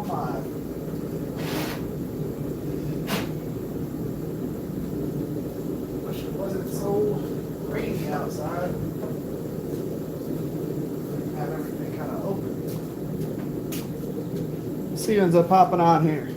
5. Wish it wasn't so rainy outside. Have everything kind of open. See who ends up popping on here.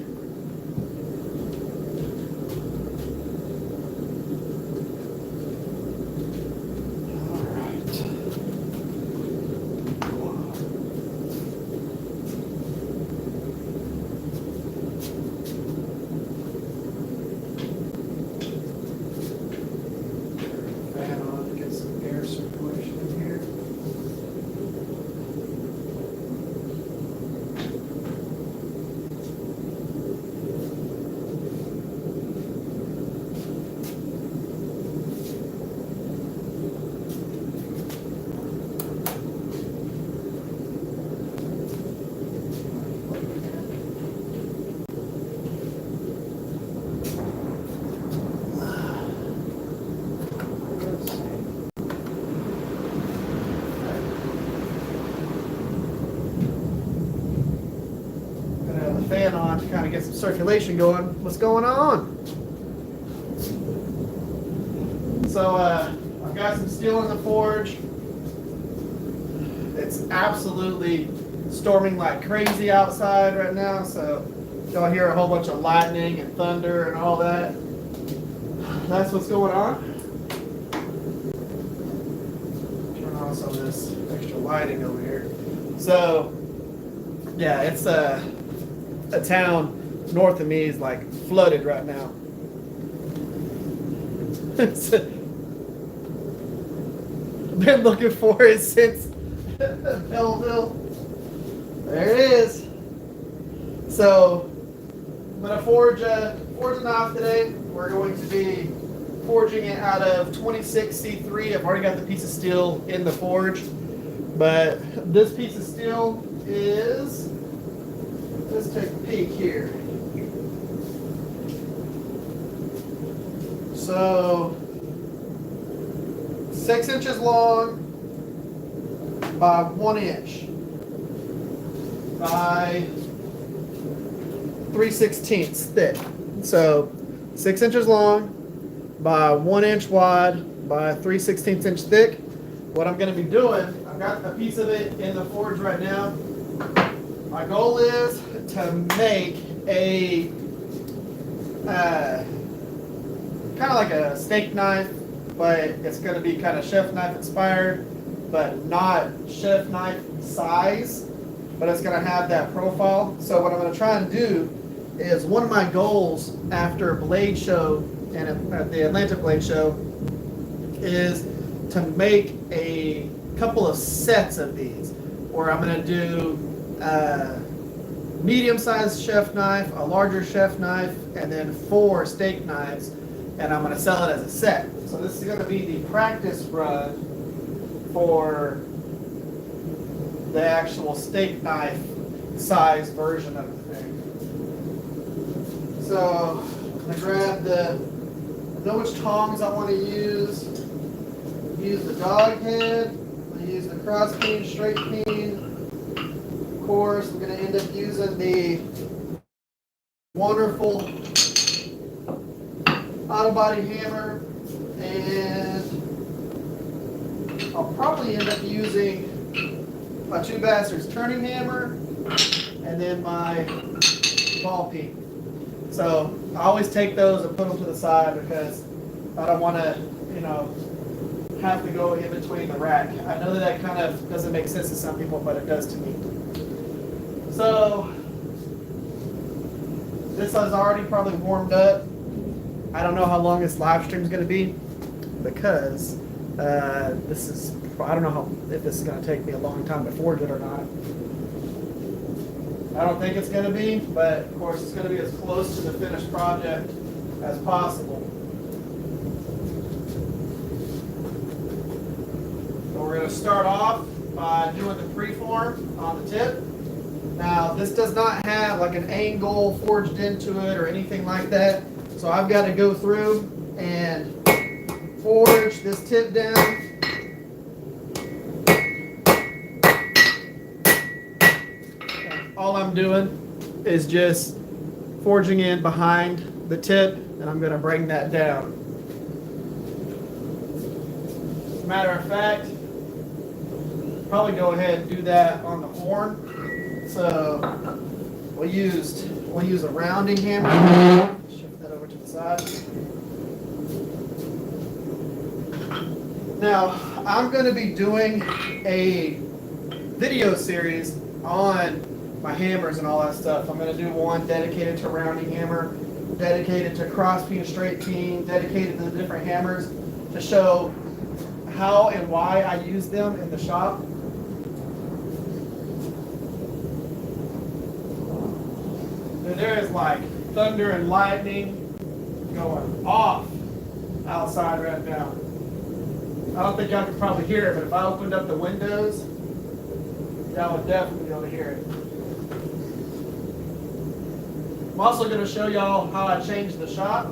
Fan on to kind of get some circulation going. What's going on? So I've got some steel in the forge. It's absolutely storming like crazy outside right now, so y'all hear a whole bunch of lightning and thunder and all that. That's what's going on. Turn on some of this extra lighting over here. So yeah, it's a town north of me is like flooded right now. Been looking for it since Belleville. There it is. So I'm gonna forging off today. We're going to be forging it out of 26C3. I've already got the piece of steel in the forge, but this piece of steel is, let's take a peek here. So 6 inches long by 1 inch by 3/16 thick. So 6 inches long by 1 inch wide by 3/16 inch thick. What I'm going to be doing, I've got a piece of it in the forge right now. My goal is to make a kind of like a steak knife, but it's going to be kind of chef knife inspired, but not chef knife size, but it's going to have that profile. So what I'm going to try and do is, one of my goals after Blade Show and at the Atlanta Blade Show is to make a couple of sets of these, where I'm going to do medium-sized chef knife, a larger chef knife, and then 4 steak knives, and I'm going to sell it as a set. So this is going to be the practice run for the actual steak knife size version of the thing. So I'm going to grab I know which tongs I want to use. Use the dog head. I'm going to use the cross peen, straight peen. Of course, I'm going to end up using the wonderful auto body hammer, and I'll probably end up using my 2 Basterds turning hammer and then my ball peen. So I always take those and put them to the side because I don't want to, have to go in between the rack. I know that kind of doesn't make sense to some people, but it does to me. So this has already probably warmed up. I don't know how long this live stream is going to be, because I don't know if this is going to take me a long time to forge it or not. I don't think it's going to be, but of course it's going to be as close to the finished project as possible. So we're going to start off by doing the preform on the tip. Now this does not have like an angle forged into it or anything like that. So I've got to go through and forge this tip down. And all I'm doing is just forging in behind the tip, and I'm going to bring that down. As a matter of fact, probably go ahead and do that on the horn. So we'll use a rounding hammer. Shift that over to the side. Now I'm going to be doing a video series on my hammers and all that stuff. I'm going to do one dedicated to rounding hammer, dedicated to cross peen, straight peen, dedicated to the different hammers to show how and why I use them in the shop. And there is like thunder and lightning going off outside right now. I don't think y'all can probably hear it, but if I opened up the windows, y'all would definitely be able to hear it. I'm also going to show y'all how I changed the shop.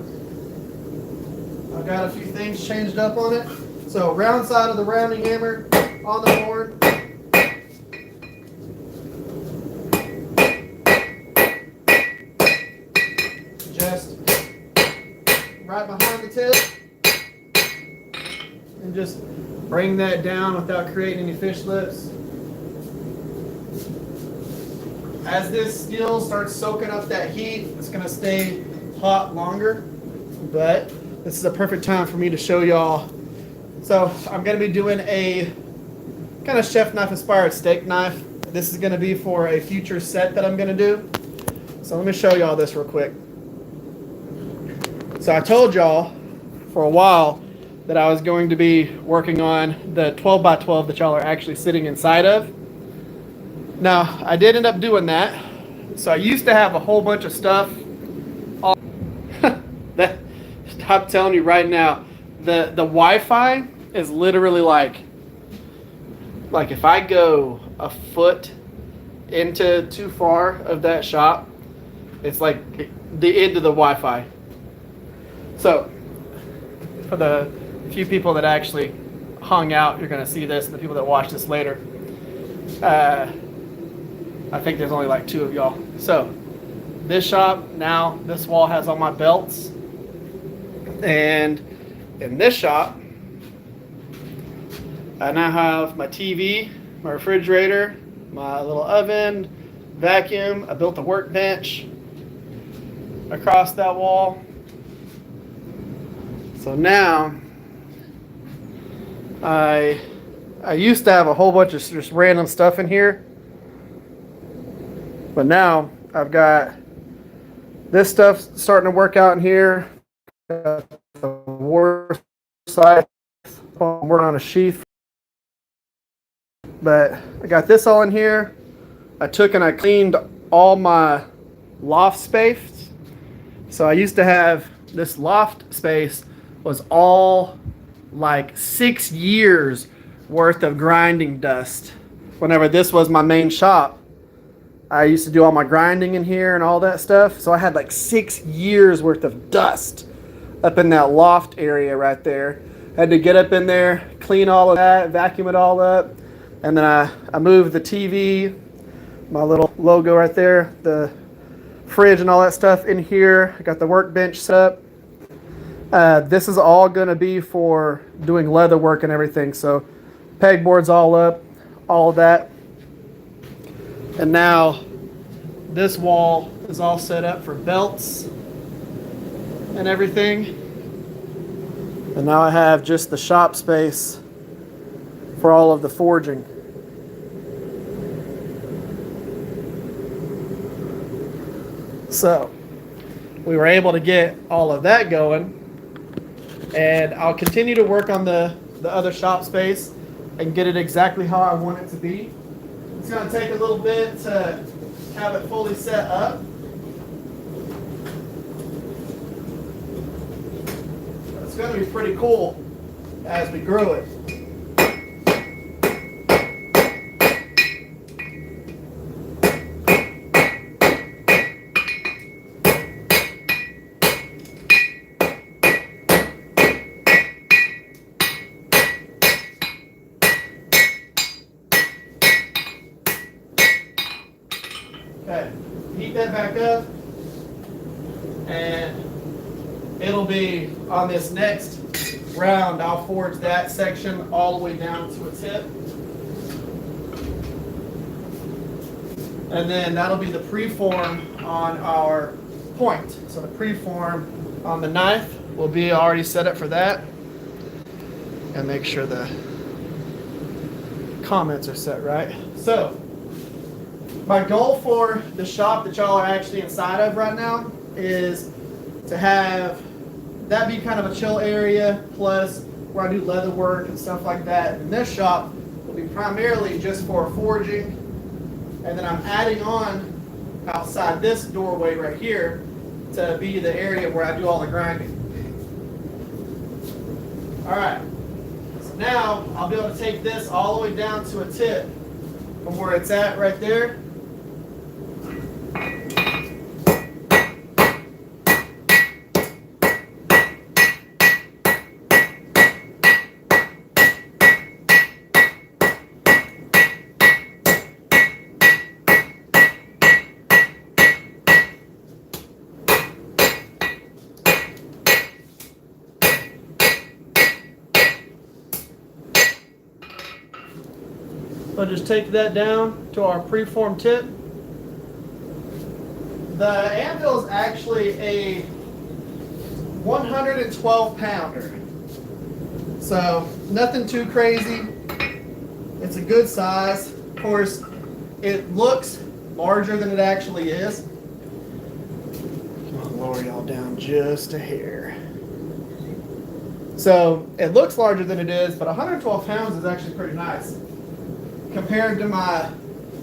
I've got a few things changed up on it. So round side of the rounding hammer on the board. Just right behind the tip. And just bring that down without creating any fish lips. As this steel starts soaking up that heat, it's going to stay hot longer. But this is a perfect time for me to show y'all. So I'm going to be doing a kind of chef knife inspired steak knife. This is going to be for a future set that I'm going to do. So let me show y'all this real quick. So I told y'all for a while that I was going to be working on the 12 by 12 that y'all are actually sitting inside of. Now, I did end up doing that. So I used to have a whole bunch of stuff. I'm telling you right now, the Wi-Fi is literally like if I go a foot into too far of that shop, it's like the end of the Wi-Fi. So for the few people that actually hung out, you're going to see this, and the people that watch this later, I think there's only like 2 of y'all. So this shop now, this wall has all my belts, and in this shop I now have my TV, my refrigerator, my little oven, vacuum. I built a workbench across that wall. So now I used to have a whole bunch of just random stuff in here, but now I've got this stuff starting to work out in here. Got the war side. I'm working on a sheath, but I got this all in here. I took and I cleaned all my loft space. So I used to have this loft space was all like 6 years worth of grinding dust. Whenever this was my main shop, I used to do all my grinding in here and all that stuff. So I had like 6 years worth of dust up in that loft area right there. Had to get up in there, clean all of that, vacuum it all up. And then I moved the TV, my little logo right there, the fridge and all that stuff in here. I got the workbench set up. This is all going to be for doing leather work and everything. So pegboards all up, all of that. And now this wall is all set up for belts and everything. And now I have just the shop space for all of the forging. So we were able to get all of that going, and I'll continue to work on the other shop space and get it exactly how I want it to be. It's going to take a little bit to have it fully set up. But it's going to be pretty cool as we grow it. Okay, heat that back up, and it'll be on this next round. I'll forge that section all the way down to a tip. And then that'll be the preform on our point. So the preform on the knife will be already set up for that. And make sure the comments are set right. So my goal for the shop that y'all are actually inside of right now is to have that be kind of a chill area, plus where I do leather work and stuff like that. And this shop will be primarily just for forging. And then I'm adding on outside this doorway right here to be the area where I do all the grinding. All right, so now I'll be able to take this all the way down to a tip from where it's at right there. So just take that down to our preform tip. The anvil is actually a 112 pounder. So nothing too crazy. It's a good size. Of course, it looks larger than it actually is. I'll lower y'all down just a hair. So it looks larger than it is, but 112 pounds is actually pretty nice. Compared to my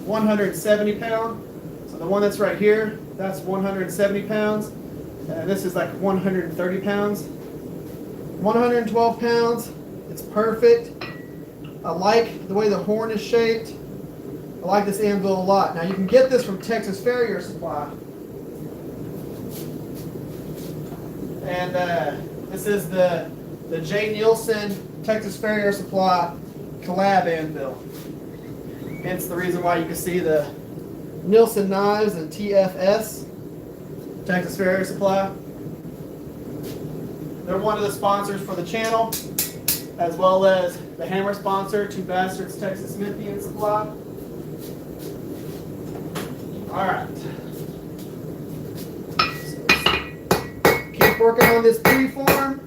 170 pound. So the one that's right here, that's 170 pounds. And this is like 130 pounds. 112 pounds, it's perfect. I like the way the horn is shaped. I like this anvil a lot. Now you can get this from Texas Farrier Supply. And this is the J. Nielsen Texas Farrier Supply collab anvil. Hence the reason why you can see the Nielsen knives and TFS, Texas Farrier Supply. They're one of the sponsors for the channel, as well as the hammer sponsor, Two Bastards, Texas Smithy and Supply. All right. So keep working on this preform.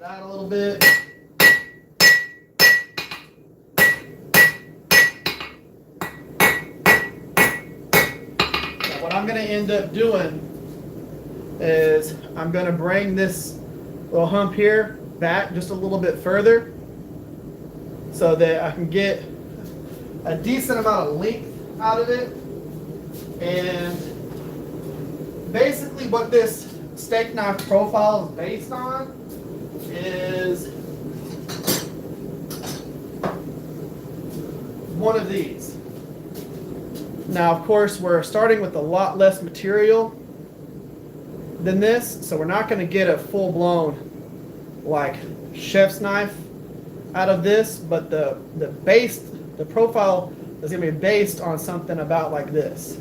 Out a little bit. Now what I'm going to end up doing is I'm going to bring this little hump here back just a little bit further so that I can get a decent amount of length out of it. And basically what this steak knife profile is based on is one of these. Now, of course, we're starting with a lot less material than this, so we're not going to get a full-blown like chef's knife out of this, but the profile is going to be based on something about like this.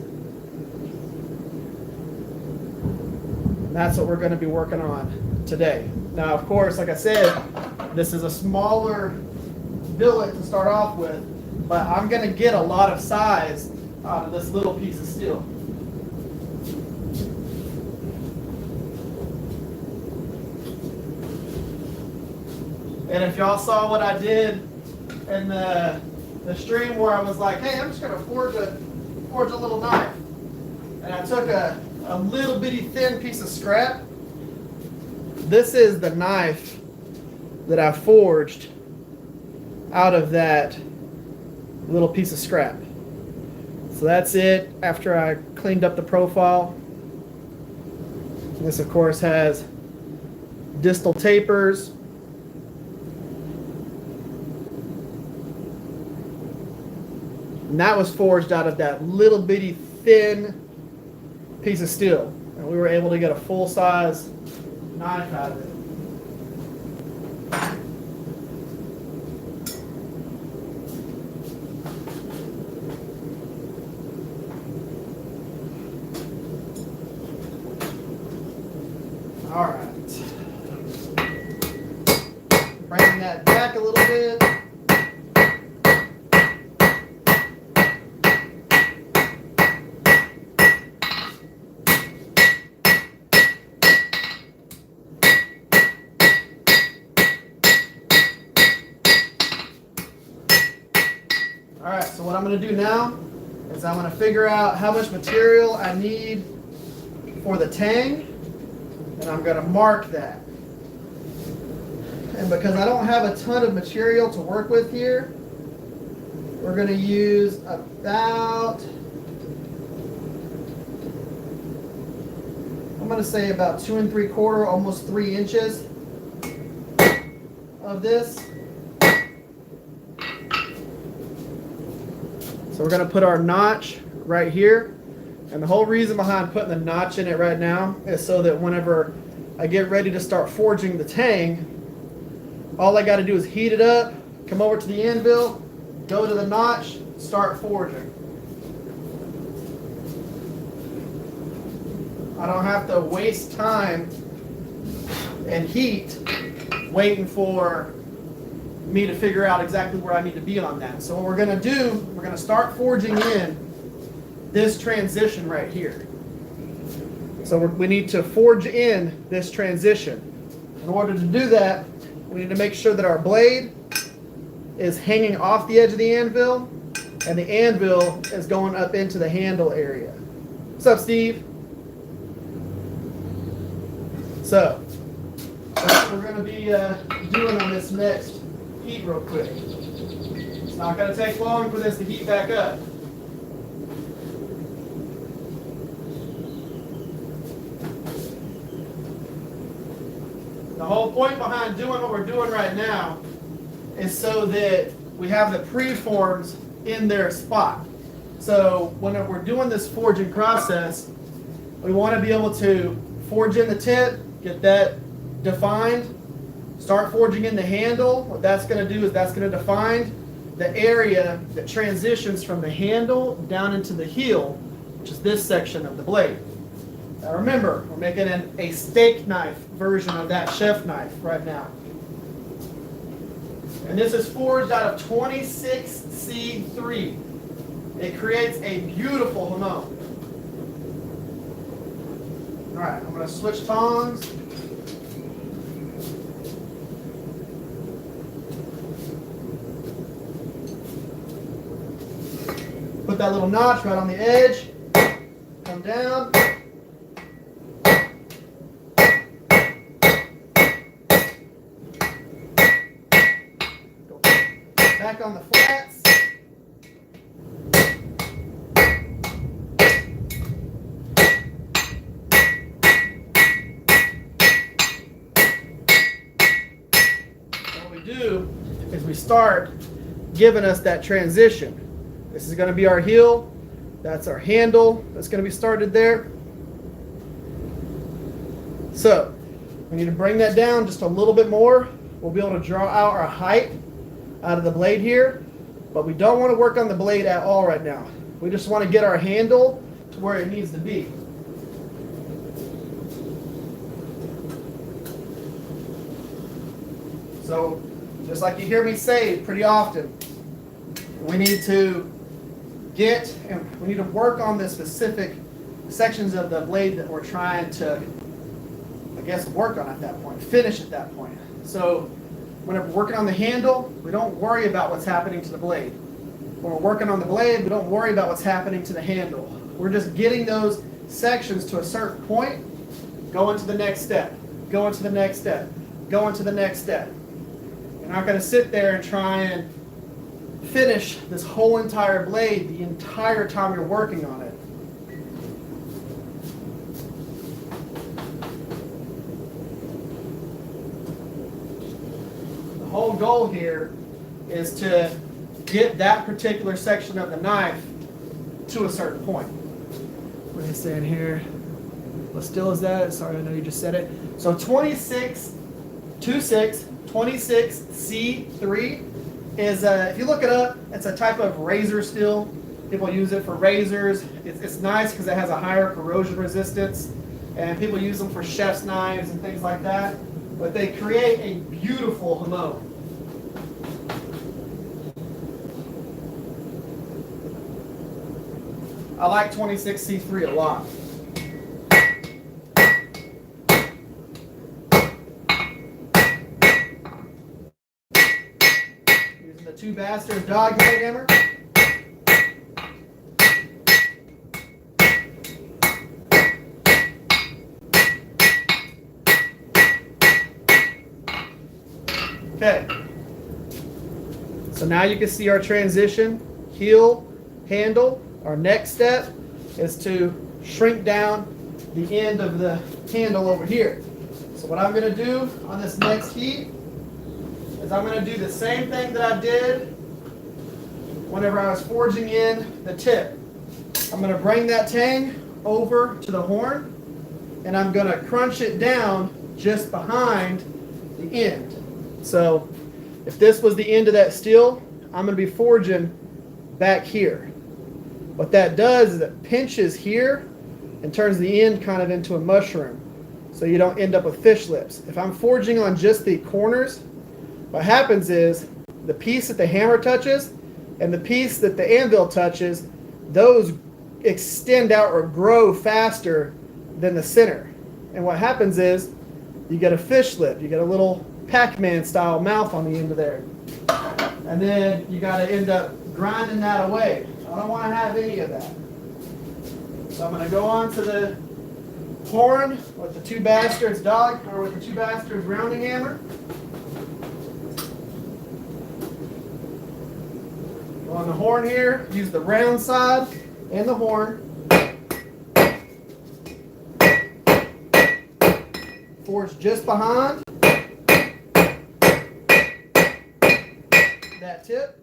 And that's what we're going to be working on today. Now, of course, like I said, this is a smaller billet to start off with, but I'm going to get a lot of size out of this little piece of steel. And if y'all saw what I did in the stream where I was like, hey, I'm just going to forge a little knife. And I took a little bitty thin piece of scrap. This is the knife that I forged out of that little piece of scrap. So that's it after I cleaned up the profile. This of course has distal tapers. And that was forged out of that little bitty thin piece of steel. And And we were able to get a full-size knife out of it. All right. Bringing that back a little bit. All right, so what I'm going to do now is I'm going to figure out how much material I need for the tang, and I'm going to mark that. And because I don't have a ton of material to work with here, we're going to use about, I'm going to say about 2 3/4, almost 3 inches of this. So we're going to put our notch right here. And the whole reason behind putting the notch in it right now is so that whenever I get ready to start forging the tang, all I got to do is heat it up, come over to the anvil, go to the notch, start forging. I don't have to waste time and heat waiting for me to figure out exactly where I need to be on that. So what we're going to do, we're going to start forging in this transition right here. So we need to forge in this transition. In order to do that, we need to make sure that our blade is hanging off the edge of the anvil and the anvil is going up into the handle area. What's up, Steve? So, that's what we're going to be doing on this next heat real quick. It's not going to take long for this to heat back up. The whole point behind doing what we're doing right now is so that we have the preforms in their spot. So when we're doing this forging process, we want to be able to forge in the tip, get that defined, start forging in the handle. What that's going to do is that's going to define the area that transitions from the handle down into the heel, which is this section of the blade. Now remember, we're making a steak knife version of that chef knife right now. And this is forged out of 26C3. It creates a beautiful hamon. All right, I'm going to switch tongs. Put that little notch right on the edge. Come down. Back on the flats. What we do is we start giving us that transition. This is going to be our heel. That's our handle. That's going to be started there. So we need to bring that down just a little bit more. We'll be able to draw out our height out of the blade here, but we don't want to work on the blade at all right now. We just want to get our handle to where it needs to be. So just like you hear me say pretty often, we need to we need to work on the specific sections of the blade that we're trying to, I guess, work on at that point, finish at that point. So when we're working on the handle, we don't worry about what's happening to the blade. When we're working on the blade, we don't worry about what's happening to the handle. We're just getting those sections to a certain point, going to the next step, going to the next step, going to the next step. You're not going to sit there and try and finish this whole entire blade the entire time you're working on it. The whole goal here is to get that particular section of the knife to a certain point. What are you saying here? What steel is that? Sorry, I know you just said it. So 26C3 is, if you look it up, it's a type of razor steel. People use it for razors. It's nice because it has a higher corrosion resistance, and people use them for chef's knives and things like that. But they create a beautiful hammer. I like 26C3 a lot. Using the Two Basterds dog head hammer. Okay. So now you can see our transition, heel, handle. Our next step is to shrink down the end of the handle over here. So what I'm going to do on this next heat is I'm going to do the same thing that I did whenever I was forging in the tip. I'm going to bring that tang over to the horn, and I'm going to crunch it down just behind the end. So if this was the end of that steel, I'm going to be forging back here. What that does is it pinches here and turns the end kind of into a mushroom, so you don't end up with fish lips. If I'm forging on just the corners, what happens is the piece that the hammer touches and the piece that the anvil touches, those extend out or grow faster than the center. And what happens is you get a fish lip, you get a little Pac-Man style mouth on the end of there. And then you got to end up grinding that away. I don't want to have any of that. So I'm going to go on to the horn with the Two Basterds with the Two Basterds rounding hammer. Go on the horn here, use the round side and the horn. Forge just behind that tip.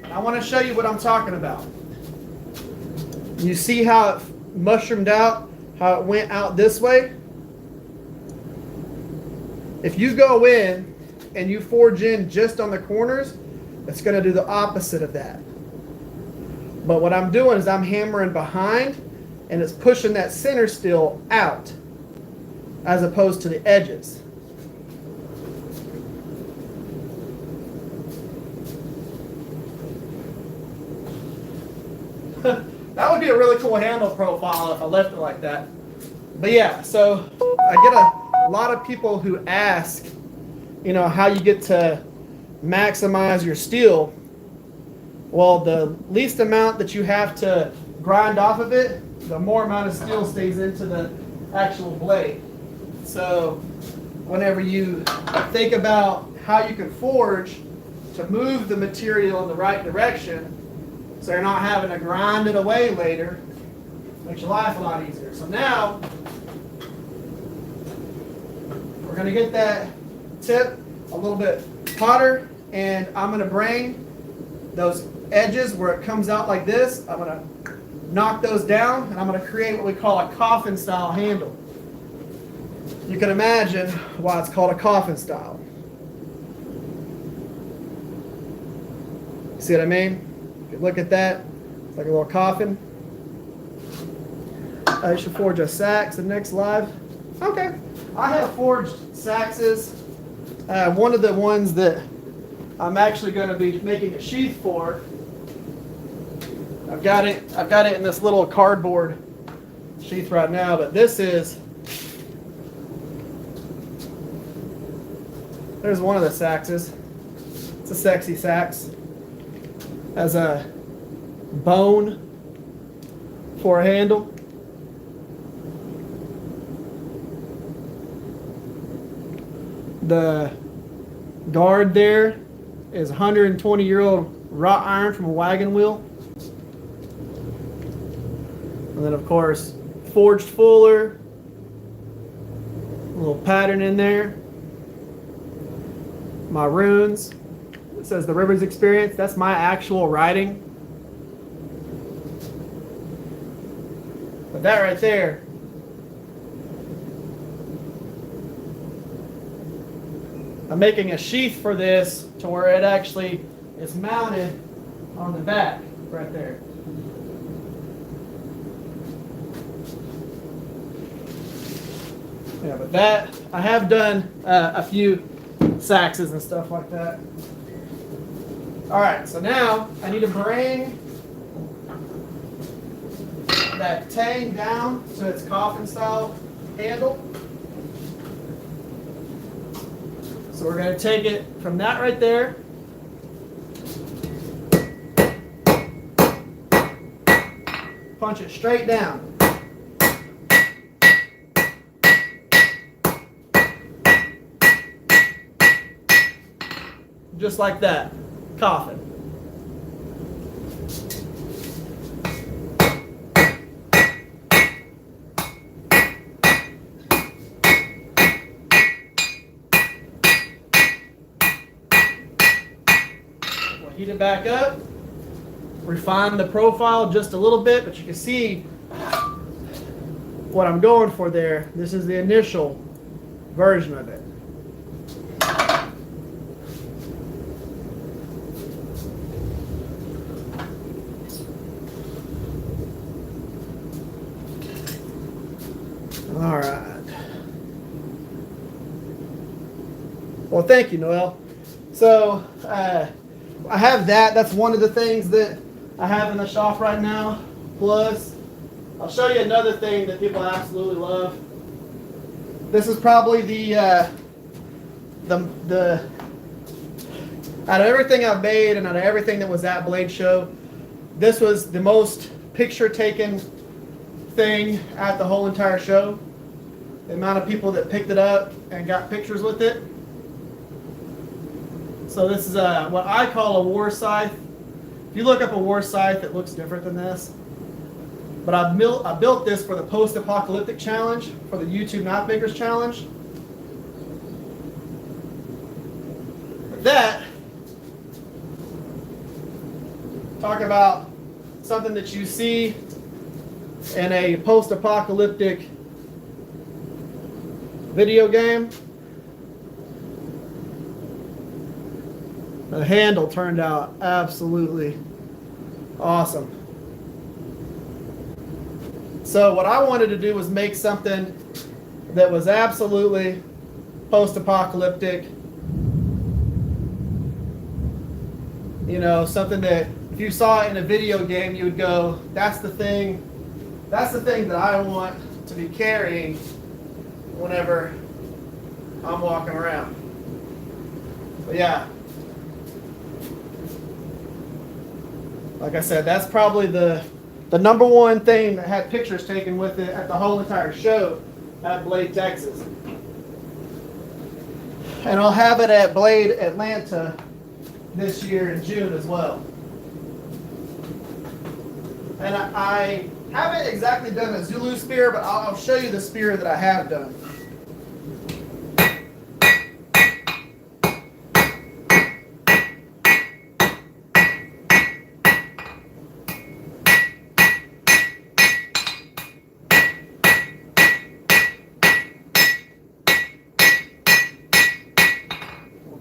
And I want to show you what I'm talking about. You see how it mushroomed out, how it went out this way? If you go in and you forge in just on the corners, it's going to do the opposite of that. But what I'm doing is I'm hammering behind, and it's pushing that center steel out as opposed to the edges. That would be a really cool handle profile if I left it like that. But yeah, so I get a lot of people who ask, you know, how you get to maximize your steel. Well, the least amount that you have to grind off of it, the more amount of steel stays into the actual blade. So whenever you think about how you can forge to move the material in the right direction, so you're not having to grind it away later, makes your life a lot easier. So now we're going to get that tip a little bit hotter, and I'm going to bring those edges where it comes out like this. I'm going to knock those down, and I'm going to create what we call a coffin style handle. You can imagine why it's called a coffin style. See what I mean? If you look at that, it's like a little coffin. I should forge a sax the next live. Okay. I have forged saxes. One of the ones that I'm actually going to be making a sheath for, I've got it in this little cardboard sheath right now, but this is, there's one of the saxes. It's a sexy sax. Has a bone for a handle. The guard there is 120-year-old wrought iron from a wagon wheel. And then, of course, forged fuller. A little pattern in there. My runes. It says the Rivers Experience. That's my actual writing. But that right there, I'm making a sheath for this to where it actually is mounted on the back right there. Yeah, but that, I have done a few saxes and stuff like that. All right, so now I need to bring that Tang down to its coffin style handle. So we're going to take it from that right there. Punch it straight down. Just like that. Coffin. We'll heat it back up. Refine the profile just a little bit, but you can see what I'm going for there. This is the initial version of it. All right. Well, thank you, Noel. So I have that. That's one of the things that I have in the shop right now. Plus, I'll show you another thing that people absolutely love. This is probably the out of everything I've made and out of everything that was at Blade Show, this was the most picture taken thing at the whole entire show. The amount of people that picked it up and got pictures with it. So this is what I call a war scythe. If you look up a war scythe, it looks different than this. But I built this for the post-apocalyptic challenge, for the YouTube Knife Makers challenge. With that, talk about something that you see in a post-apocalyptic video game. The handle turned out absolutely awesome. So what I wanted to do was make something that was absolutely post-apocalyptic. You know, something that if you saw it in a video game, you would go, that's the thing that I want to be carrying whenever I'm walking around. But yeah, like I said, that's probably the number one thing that had pictures taken with it at the whole entire show at Blade, Texas. And I'll have it at Blade Atlanta this year in June as well. And I haven't exactly done a Zulu spear, but I'll show you the spear that I have done.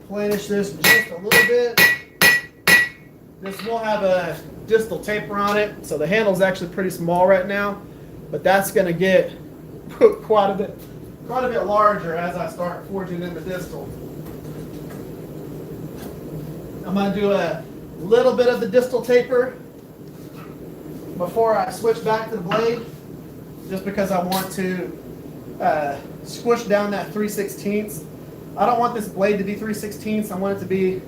Planish this just a little bit. This will have a distal taper on it, so the handle's actually pretty small right now, but that's going to get quite a bit larger as I start forging in the distal. I'm going to do a little bit of the distal taper before I switch back to the blade, just because I want to squish down that 3/16. I don't want this blade to be 3/16. I want it to be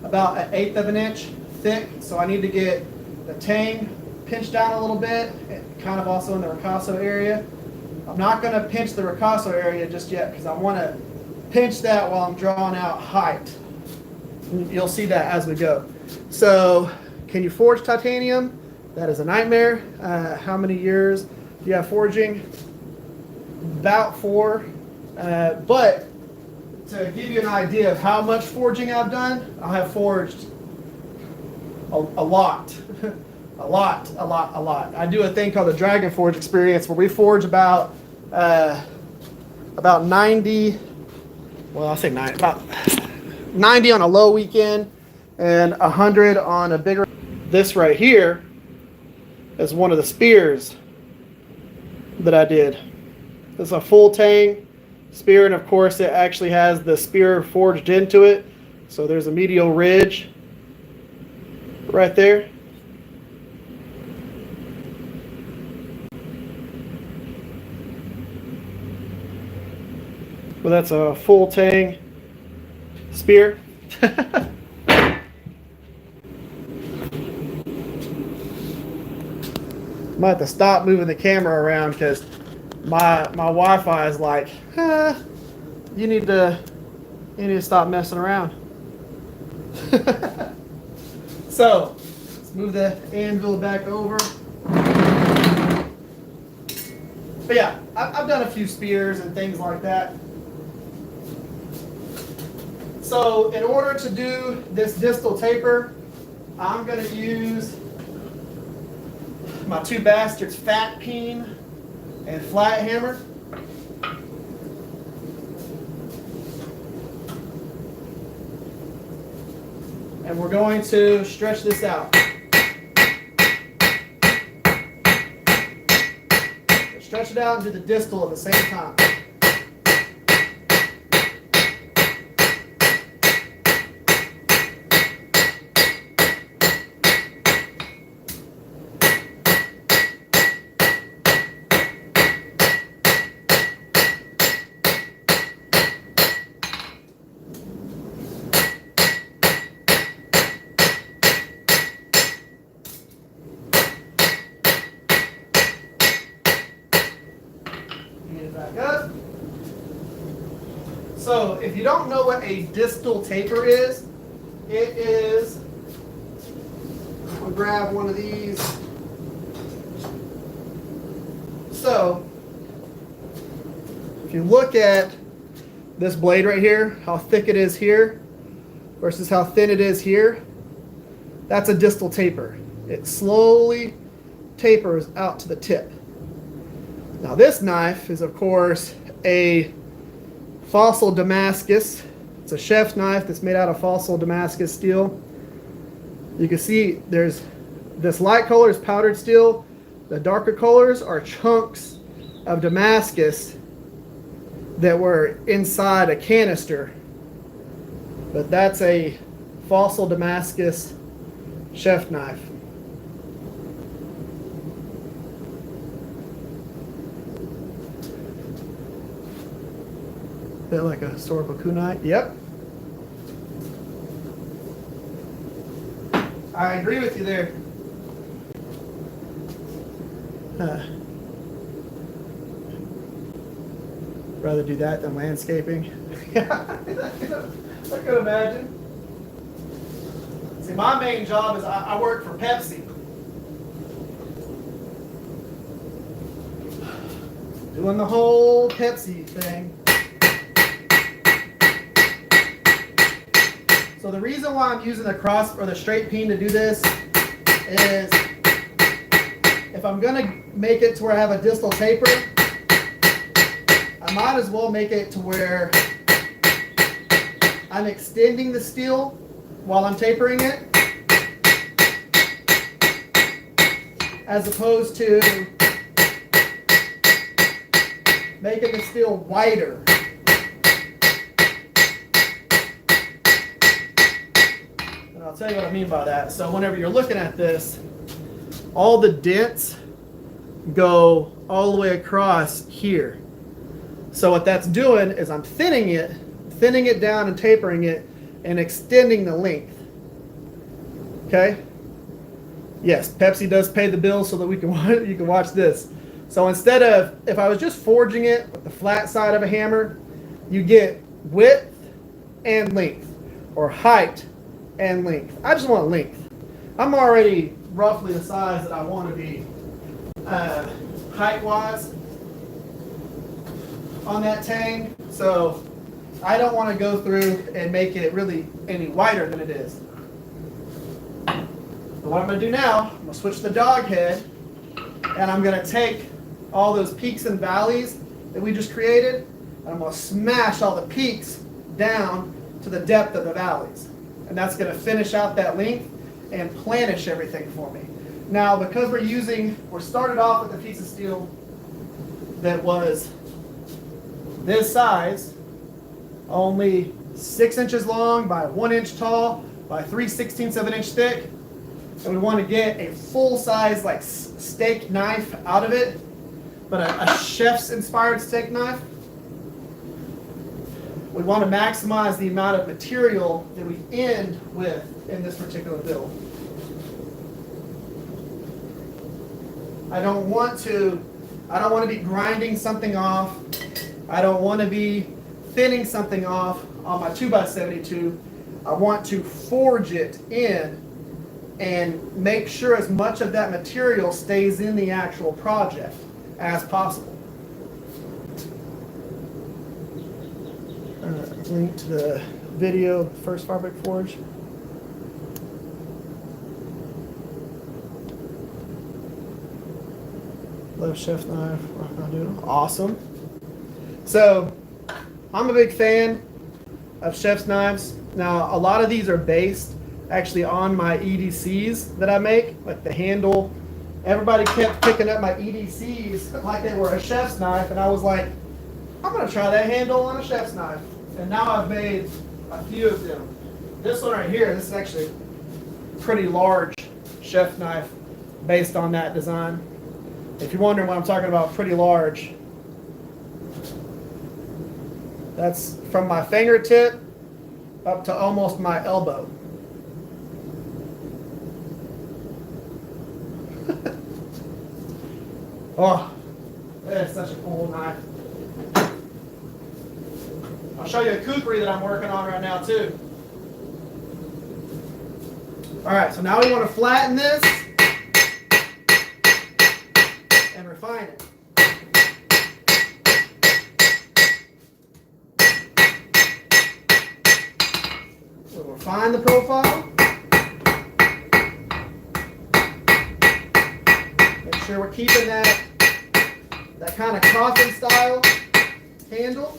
about 1/8 of an inch thick. So I need to get the Tang pinched down a little bit, kind of also in the ricasso area. I'm not going to pinch the ricasso area just yet because I want to pinch that while I'm drawing out height. You'll see that as we go. So can you forge titanium? That is a nightmare. How many years do you have forging? About 4. But to give you an idea of how much forging I've done, I have forged a lot. A lot. I do a thing called the Dragon Forge experience where we forge about 90, well, I'll say 90, about 90 on a low weekend and 100 on a bigger. This right here is one of the spears that I did. This is a full Tang spear, and of course it actually has the spear forged into it. So there's a medial ridge right there. Well, that's a full Tang spear. Might have to stop moving the camera around because my Wi-Fi is like, you need to stop messing around. So let's move the anvil back over. But yeah, I've done a few spears and things like that. So in order to do this distal taper, I'm going to use my 2 Bastards fat peen and flat hammer. And we're going to stretch this out. Stretch it out and do the distal at the same time. Back up. So if you don't know what a distal taper is, it is, I'll grab one of these. So if you look at this blade right here, how thick it is here versus how thin it is here, that's a distal taper. It slowly tapers out to the tip. Now this knife is of course a fossil Damascus. It's a chef's knife that's made out of fossil Damascus steel. You can see there's this light color is powdered steel. The darker colors are chunks of Damascus that were inside a canister. But that's a fossil Damascus chef knife. Bit like a historical kunai. Yep. I agree with you there. Rather do that than landscaping. I could imagine. See, my main job is I work for Pepsi. Doing the whole Pepsi thing. So the reason why I'm using the cross or the straight peen to do this is if I'm going to make it to where I have a distal taper, I might as well make it to where I'm extending the steel while I'm tapering it, as opposed to making the steel wider. And I'll tell you what I mean by that. So whenever you're looking at this, all the dents go all the way across here. So what that's doing is I'm thinning it down and tapering it and extending the length. Okay? Yes, Pepsi does pay the bill so that you can watch this. So instead of, if I was just forging it with the flat side of a hammer, you get width and length, or height and length. I just want length. I'm already roughly the size that I want to be height-wise on that Tang, so I don't want to go through and make it really any wider than it is. So what I'm going to do now, I'm going to switch the dog head, and I'm going to take all those peaks and valleys that we just created, and I'm going to smash all the peaks down to the depth of the valleys. And that's going to finish out that length and planish everything for me. Now, because we're started off with a piece of steel that was this size, only 6 inches long by 1 inch tall by 3/16 of an inch thick, and we want to get a full size like steak knife out of it, but a chef's inspired steak knife. We want to maximize the amount of material that we end with in this particular build. I don't want to be grinding something off. I don't want to be thinning something off on my 2x72. I want to forge it in and make sure as much of that material stays in the actual project as possible. Link to the video of the first fabric forge. Left chef knife, awesome. So I'm a big fan of chef's knives. Now a lot of these are based actually on my EDCs that I make, like the handle. Everybody kept picking up my EDCs like they were a chef's knife, and I was like, I'm gonna try that handle on a chef's knife. And now I've made a few of them. This one right here, this is actually a pretty large chef knife based on that design. If you're wondering what I'm talking about, pretty large, that's from my fingertip up to almost my elbow. Oh, that's such a cool knife. I'll show you a kukri that I'm working on right now too. All right, so now we want to flatten this and refine it. We'll refine the profile. Make sure we're keeping that kind of coffin style handle.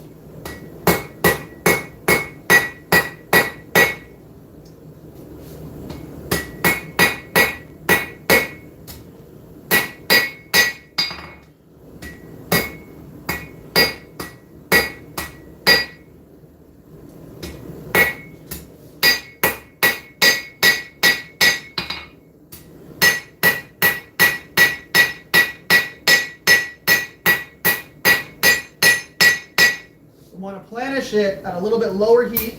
We want to planish it at a little bit lower heat.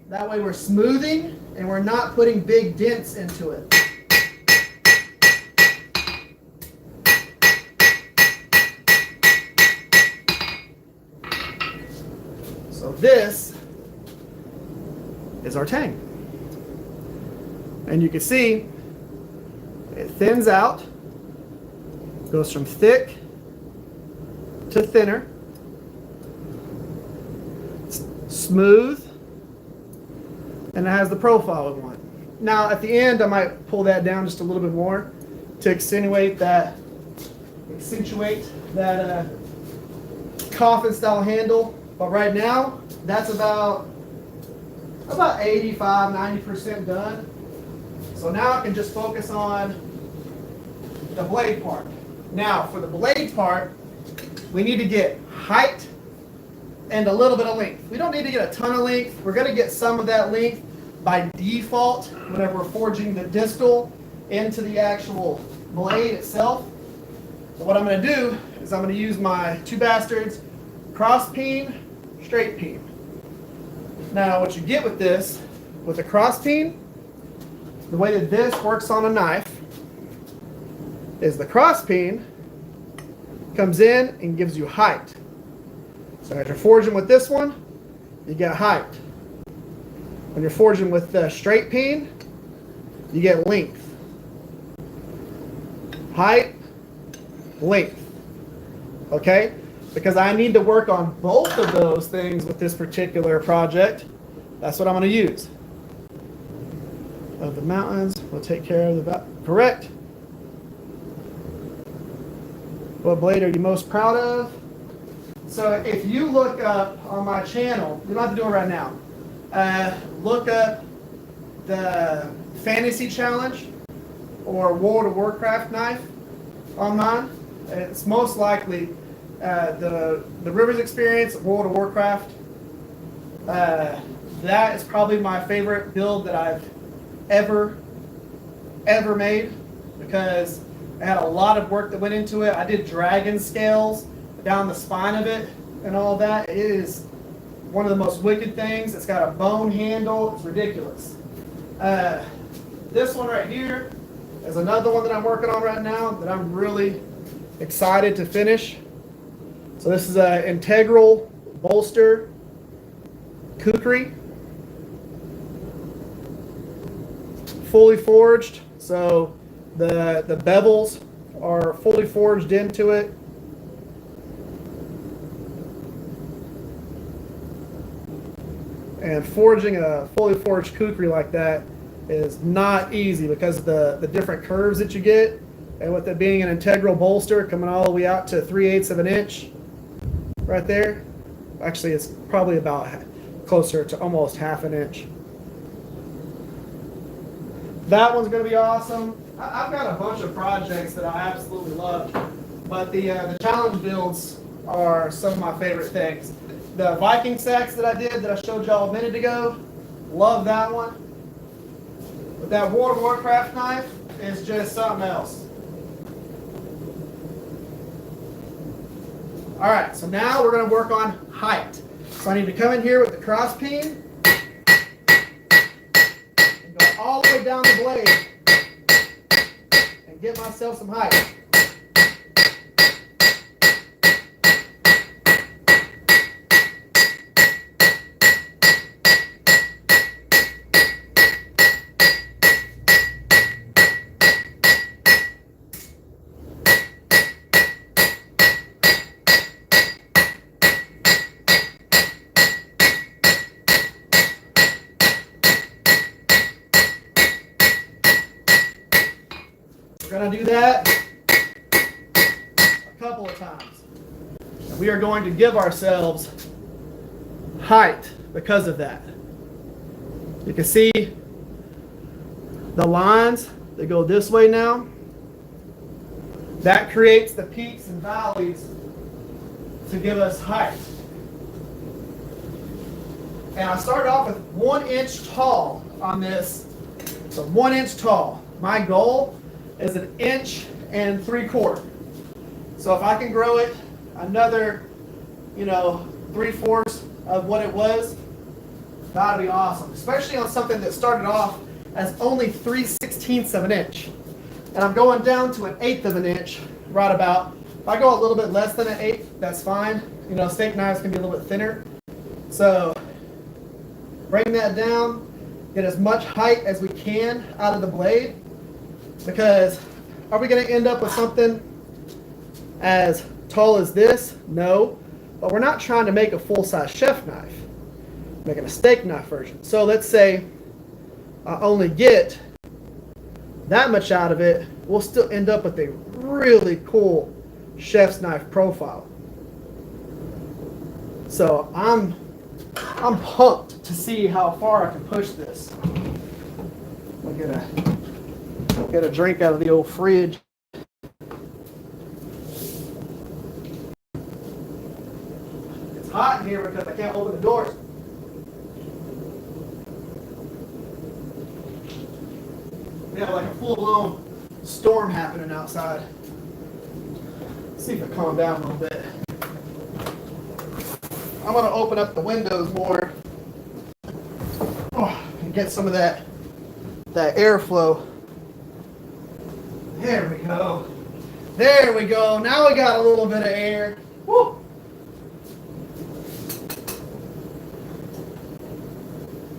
That way we're smoothing and we're not putting big dents into it. So this is our Tang. And you can see it thins out. Goes from thick to thinner, smooth, and it has the profile we want. Now at the end I might pull that down just a little bit more to accentuate that coffin style handle, but right now that's about 85-90% done. So now I can just focus on the blade part. Now, for the blade part, we need to get height and a little bit of length. We don't need to get a ton of length. We're going to get some of that length by default whenever we're forging the distal into the actual blade itself. So what I'm going to do is I'm going to use my 2 Bastards cross peen, straight peen. Now, what you get with this, with a cross peen, the way that this works on a knife is the cross peen comes in and gives you height. So as you're forging with this one, you get height. When you're forging with the straight peen, you get length. Height, length. Okay? Because I need to work on both of those things with this particular project. That's what I'm going to use. Of the mountains, we'll take care of the correct. What blade are you most proud of? So if you look up on my channel, you don't have to do it right now. Look up the Fantasy Challenge or World of Warcraft knife on mine. It's most likely the Rivers Experience, World of Warcraft. That is probably my favorite build that I've ever made, because I had a lot of work that went into it. I did dragon scales down the spine of it and all that. It is one of the most wicked things. It's got a bone handle. It's ridiculous. This one right here is another one that I'm working on right now that I'm really excited to finish. So this is an integral bolster kukri, fully forged. So the bevels are fully forged into it. And forging a fully forged kukri like that is not easy because of the different curves that you get. And with it being an integral bolster coming all the way out to 3/8 of an inch right there. Actually, it's probably about closer to almost half an inch. That one's going to be awesome. I've got a bunch of projects that I absolutely love, but the challenge builds are some of my favorite things. The Viking sacks that I did that I showed y'all a minute ago, love that one. But that World of Warcraft knife is just something else. All right, so now we're going to work on height. So I need to come in here with the cross peen and go all the way down the blade and get myself some height. We're going to do that a couple of times. And we are going to give ourselves height because of that. You can see the lines that go this way now. That creates the peaks and valleys to give us height. And I started off with 1 inch tall on this. So 1 inch tall. My goal is 1 3/4 inches. So if I can grow it another, 3/4 of what it was, that'd be awesome. Especially on something that started off as only 3/16 of an inch. And I'm going down to 1/8 of an inch, right about. If I go a little bit less than 1/8, that's fine. Steak knives can be a little bit thinner. So bring that down, get as much height as we can out of the blade. Because are we going to end up with something as tall as this? No. But we're not trying to make a full-size chef knife. We're making a steak knife version. So let's say I only get that much out of it. We'll still end up with a really cool chef's knife profile. So I'm pumped to see how far I can push this. We'll get a drink out of the old fridge. It's hot in here because I can't open the doors. We have like a full-blown storm happening outside. Let's see if it calmed down a little bit. I'm going to open up the windows more and get some of that airflow. There we go. There we go. Now we got a little bit of air. Woo.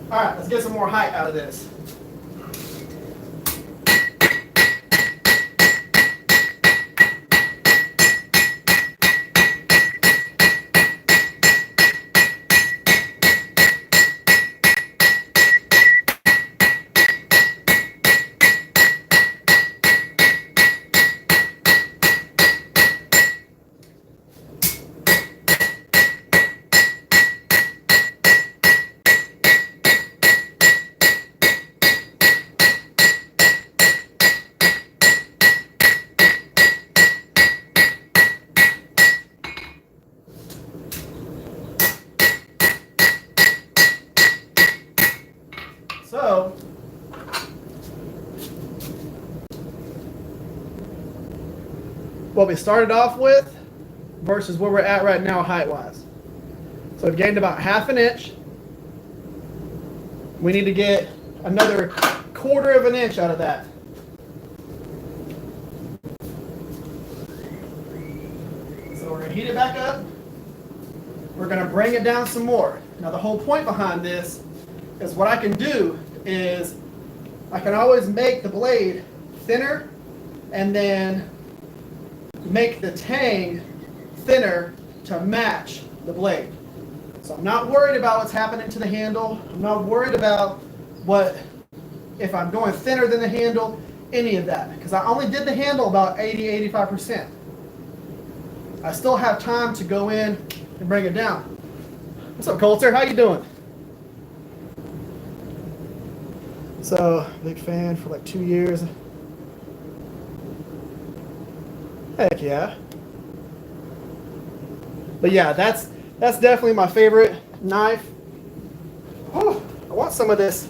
All right, let's get some more height out of this. what we started off with versus where we're at right now height-wise. So we've gained about 1/2 inch. We need to get another 1/4 of an inch out of that. So we're going to heat it back up. We're going to bring it down some more. Now the whole point behind this is what I can do is I can always make the blade thinner and then make the tang thinner to match the blade. So I'm not worried about what's happening to the handle. I'm not worried about if I'm going thinner than the handle, any of that. Because I only did the handle about 80-85%. I still have time to go in and bring it down. What's up, Coulter? How you doing? So, big fan for like 2 years. Heck yeah. But yeah, that's definitely my favorite knife. Oh, I want some of this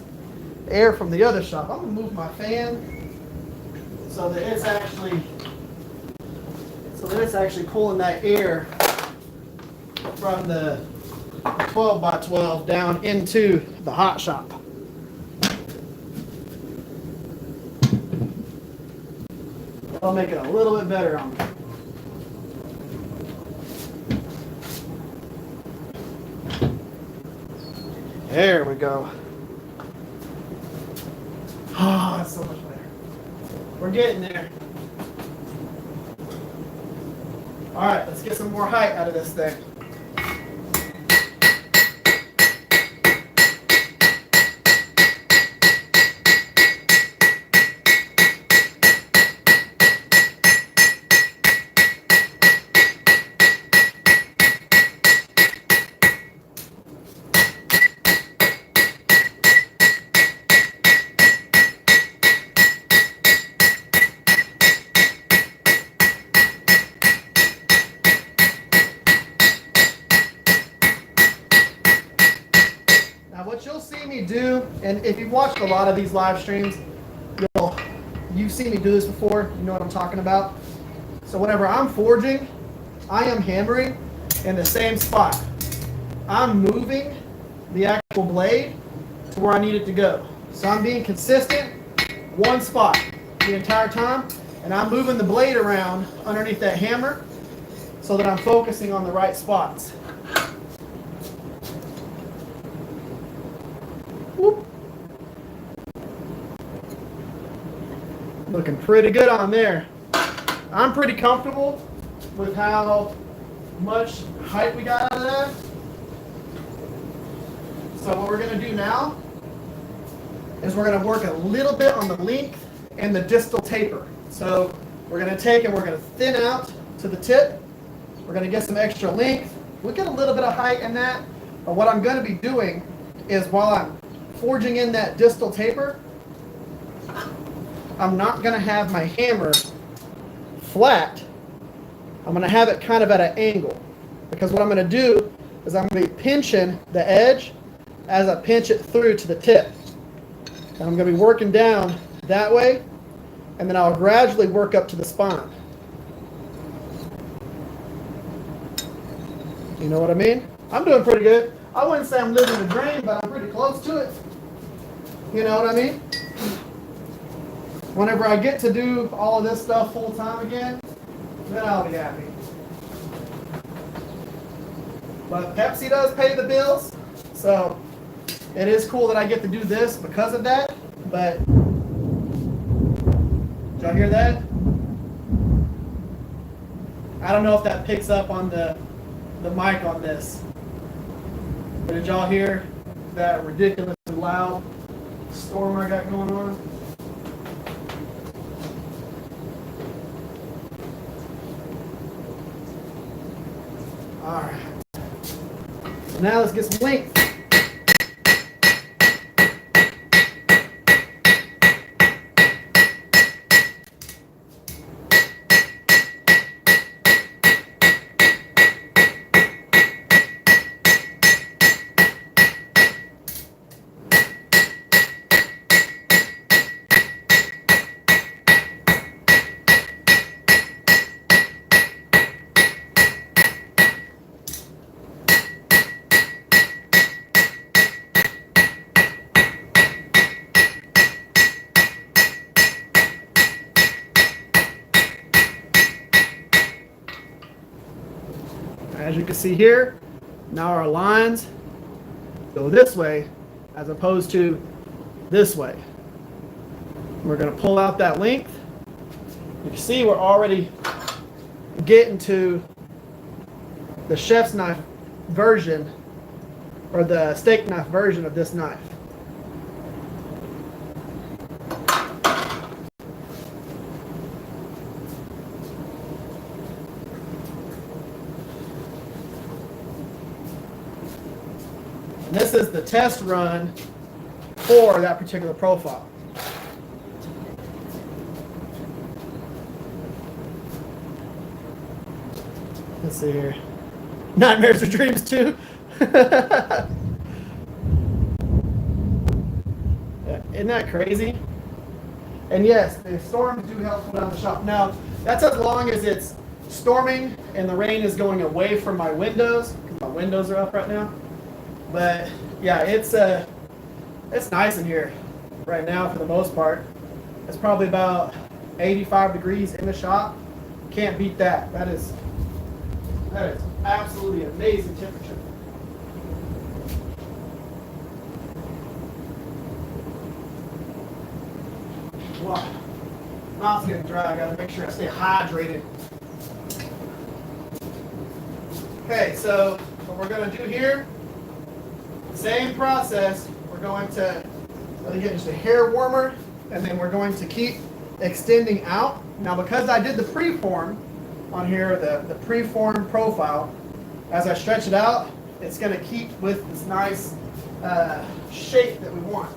air from the other shop. I'm gonna move my fan so that it's actually pulling that air from the 12x12 down into the hot shop. I'll make it a little bit better on me. There we go. Oh, that's so much better. We're getting there. All right, let's get some more height out of this thing. What you'll see me do, and if you've watched a lot of these live streams, you've seen me do this before, you know what I'm talking about. So whenever I'm forging, I am hammering in the same spot. I'm moving the actual blade to where I need it to go. So I'm being consistent, one spot the entire time, and I'm moving the blade around underneath that hammer so that I'm focusing on the right spots. Whoop. Looking pretty good on there. I'm pretty comfortable with how much height we got out of that. So what we're going to do now is we're going to work a little bit on the length and the distal taper. So we're going to take and we're going to thin out to the tip. We're going to get some extra length. We'll get a little bit of height in that. But what I'm going to be doing is while I'm forging in that distal taper, I'm not going to have my hammer flat. I'm going to have it kind of at an angle, because what I'm going to do is I'm going to be pinching the edge as I pinch it through to the tip. And I'm going to be working down that way, and then I'll gradually work up to the spine. You know what I mean? I'm doing pretty good. I wouldn't say I'm living the dream, but I'm pretty close to it. You know what I mean? Whenever I get to do all of this stuff full time again, then I'll be happy. But Pepsi does pay the bills, so it is cool that I get to do this because of that. But did y'all hear that? I don't know if that picks up on the mic on this. But did y'all hear that ridiculously loud storm I got going on? All right. So now let's get some length. As you can see here, now our lines go this way as opposed to this way. We're going to pull out that length. You can see we're already getting to the chef's knife version, or the steak knife version of this knife. And this is the test run for that particular profile. Let's see here. Nightmares or dreams too. Yeah, isn't that crazy? And yes, the storms do help cool down the shop. Now, that's as long as it's storming and the rain is going away from my windows, because my windows are up right now. But yeah, it's nice in here right now for the most part. It's probably about 85 degrees in the shop. Can't beat that. That is absolutely amazing temperature. Wow. Mouth's getting dry. I gotta make sure I stay hydrated. Okay, so what we're gonna do here, same process. We're going to get just a hair warmer, and then we're going to keep extending out. Now, because I did the preform on here, the preform profile, as I stretch it out, it's going to keep with this nice shape that we want.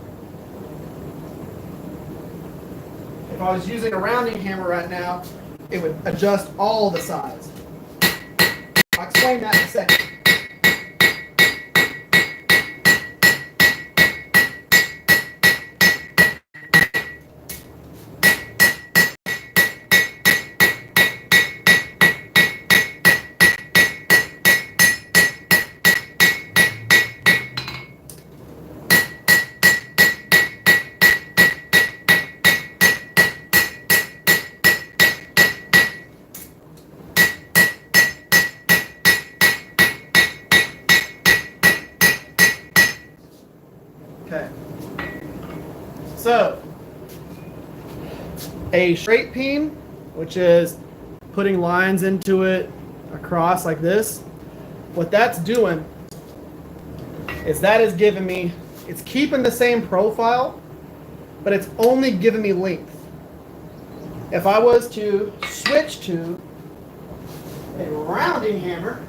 If I was using a rounding hammer right now, it would adjust all the sides. I'll explain that in a second. Okay, so a straight peen, which is putting lines into it across like this, what that's doing is that is giving me, it's keeping the same profile, but it's only giving me length. If I was to switch to a rounding hammer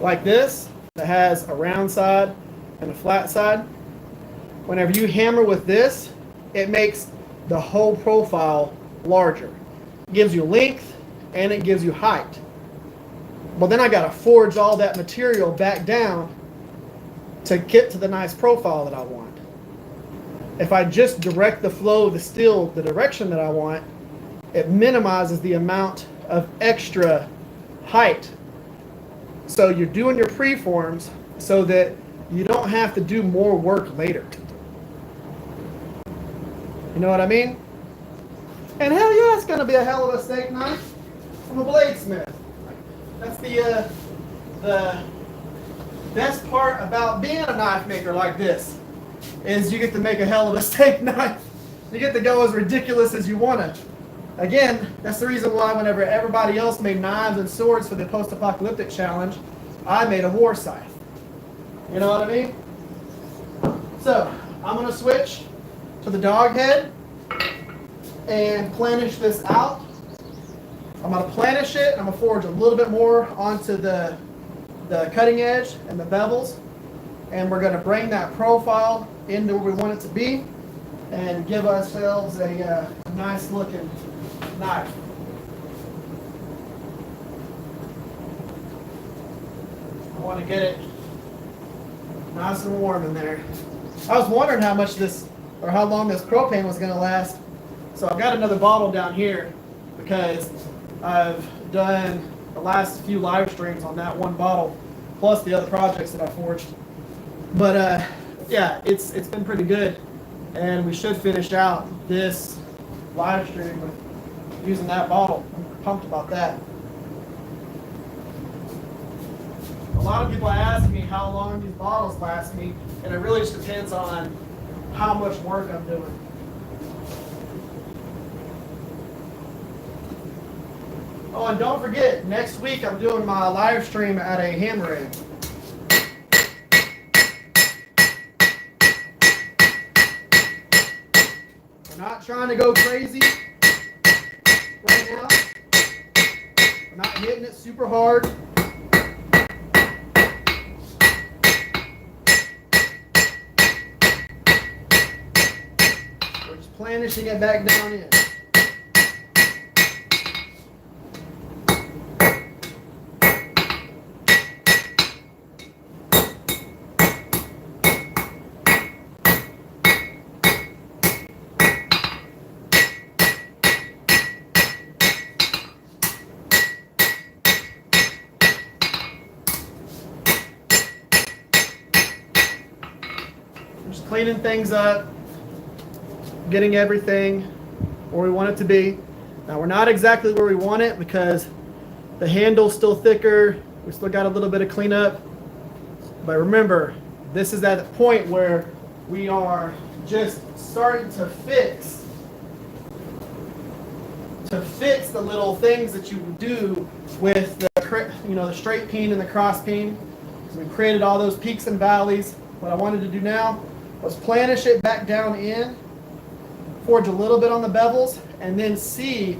like this, that has a round side and a flat side, whenever you hammer with this, it makes the whole profile larger. It gives you length and it gives you height. Well, then I got to forge all that material back down to get to the nice profile that I want. If I just direct the flow of the steel the direction that I want, it minimizes the amount of extra height. So you're doing your preforms so that you don't have to do more work later. You know what I mean? And hell yeah, it's going to be a hell of a steak knife from a bladesmith. That's the best part about being a knife maker like this, is you get to make a hell of a steak knife. You get to go as ridiculous as you want to. Again, that's the reason why whenever everybody else made knives and swords for the post-apocalyptic challenge, I made a war scythe. You know what I mean? So, I'm going to switch to the dog head and planish this out. I'm going to planish it, and I'm going to forge a little bit more onto the cutting edge and the bevels, and we're going to bring that profile into where we want it to be and give ourselves a nice looking knife. I want to get it nice and warm in there. I was wondering how much this, or how long this propane was going to last. So I've got another bottle down here because I've done the last few live streams on that one bottle, plus the other projects that I forged. But yeah, it's been pretty good, and we should finish out this live stream with using that bottle. I'm pumped about that. A lot of people ask me how long these bottles last me, and it really just depends on how much work I'm doing. Oh, and don't forget, next week I'm doing my live stream at a Hammer-In. We're not trying to go crazy right now. We're not hitting it super hard. We're just planishing it back down in. Cleaning things up, getting everything where we want it to be. Now we're not exactly where we want it because the handle's still thicker. We still got a little bit of cleanup. But remember, this is at the point where we are just starting to fix the little things that you do with the the straight peen and the cross peen. So we created all those peaks and valleys. What I wanted to do now was planish it back down in, forge a little bit on the bevels, and then see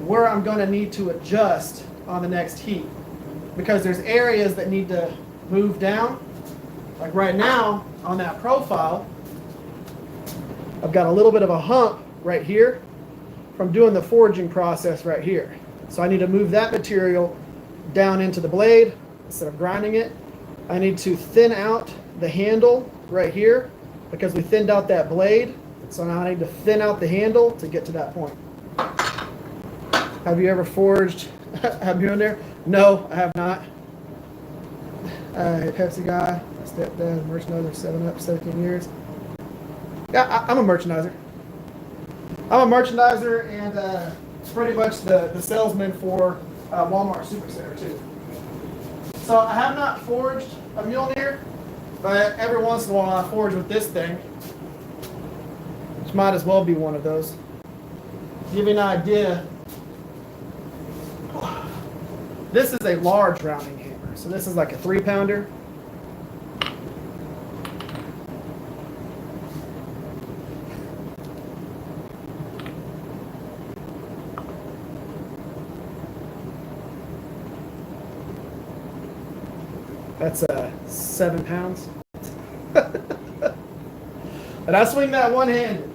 where I'm going to need to adjust on the next heat. Because there's areas that need to move down. Like right now, on that profile, I've got a little bit of a hump right here from doing the forging process right here. So I need to move that material down into the blade instead of grinding it. I need to thin out the handle right here, because we thinned out that blade. So now I need to thin out the handle to get to that point. Have you ever forged? Have you in there? No, I have not. Pepsi guy, stepdad, merchandiser, 7-Up, 17 years. Yeah, I'm a merchandiser. I'm a merchandiser and pretty much the salesman for Walmart Supercenter too. So I have not forged a Mjolnir, but every once in a while I forge with this thing, which might as well be one of those. To give you an idea, this is a large rounding hammer. So this is like a 3-pounder. That's 7 pounds. And I swing that one-handed.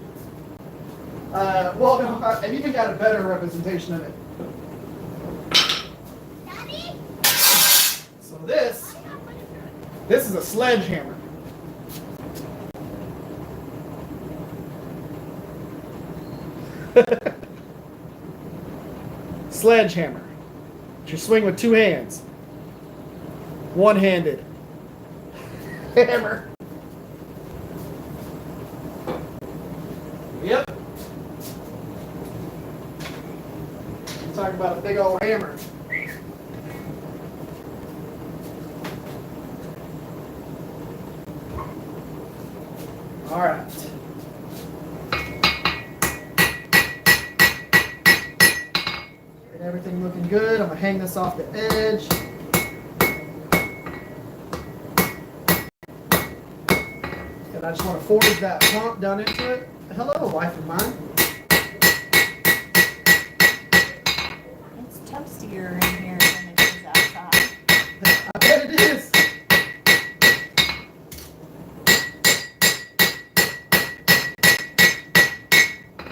Well, no, I've even got a better representation of it. Daddy? So this is a sledgehammer. Sledgehammer. You swing with 2 hands. One-handed hammer. Yep. Talk about a big old hammer. All right. Get everything looking good. I'm gonna hang this off the edge. And I just want to forge that pump down into it. Hello, wife of mine. It's toastier in here than it is outside. I bet it is.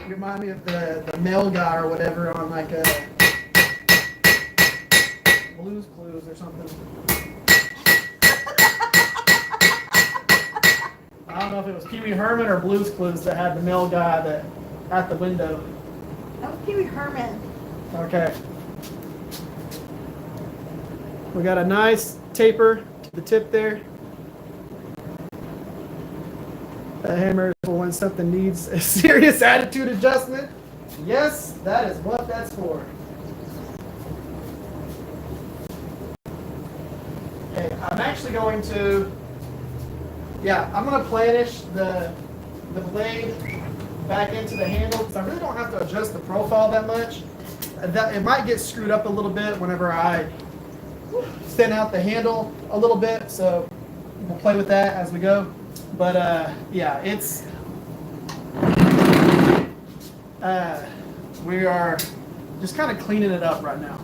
You remind me of the mail guy or whatever on like a Blue's Clues or something. I don't know if it was Pee Wee Herman or Blue's Clues that had the mail guy that at the window. That was Pee Wee Herman. Okay. We got a nice taper to the tip there. That hammer is for when something needs a serious attitude adjustment. Yes, that is what that's for. Okay. I'm actually going to, I'm going to planish the blade back into the handle because I really don't have to adjust the profile that much. It might get screwed up a little bit whenever I thin out the handle a little bit, so we'll play with that as we go. But it's we are just kind of cleaning it up right now.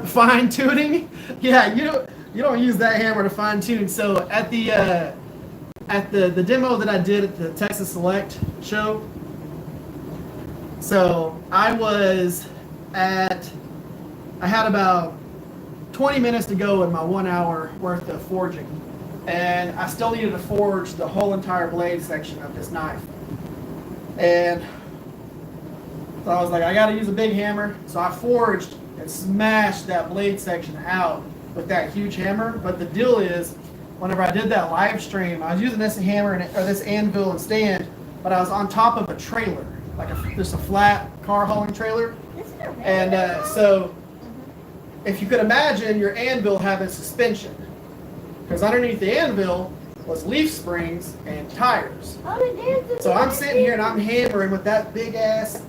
Fine tuning? Yeah, you don't use that hammer to fine tune. So at the demo that I did at the Texas Select show, so I had about 20 minutes to go in my 1 hour worth of forging, and I still needed to forge the whole entire blade section of this knife. And so I was like, I got to use a big hammer. So I forged and smashed that blade section out with that huge hammer. But the deal is, whenever I did that live stream, I was using this hammer or this anvil and stand, but I was on top of a trailer, like just a flat car hauling trailer. And so if you could imagine your anvil having suspension, because underneath the anvil was leaf springs and tires. So I'm sitting here and I'm hammering with that big ass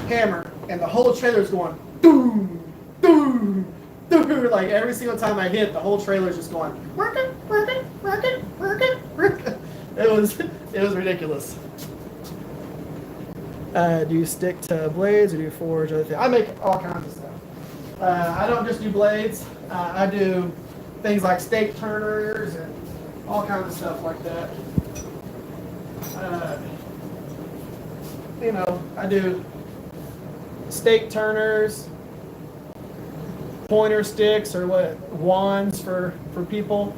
hammer, and the whole trailer's going boom, boom, boom. Like every single time I hit, the whole trailer's just going working, working, working, working, working. It was ridiculous. Do you stick to blades or do you forge other things? I make all kinds of stuff. I don't just do blades. I do things like stake turners and all kinds of stuff like that. I do stake turners, pointer sticks, or wands for people.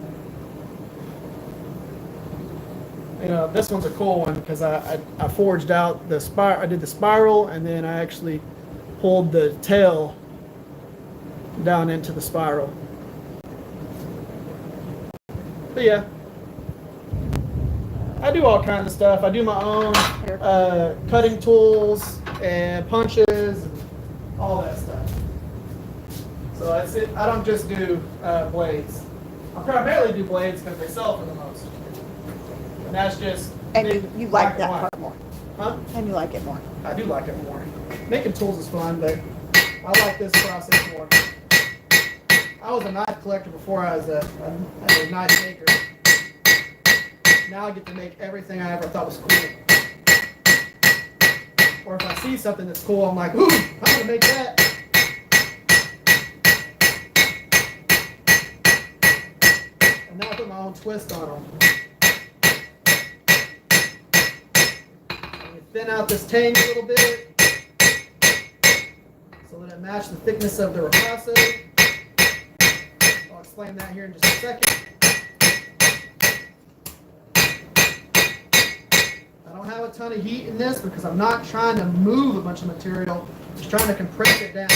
This one's a cool one because I forged out the spiral. I did the spiral, and then I actually pulled the tail down into the spiral. But yeah, I do all kinds of stuff. I do my own cutting tools and punches and all that stuff. So that's it. I don't just do blades. I primarily do blades because they sell for the most. And that's just. And you like that part more. Huh? And you like it more. I do like it more. Making tools is fun, but I like this process more. I was a knife collector before I was a knife maker. Now I get to make everything I ever thought was cool. Or if I see something that's cool, I'm like, ooh, I'm going to make that. And now I put my own twist on them. And you thin out this Tang a little bit so that it matches the thickness of the ripasso. I'll explain that here in just a second. I don't have a ton of heat in this because I'm not trying to move a bunch of material. I'm just trying to compress it down.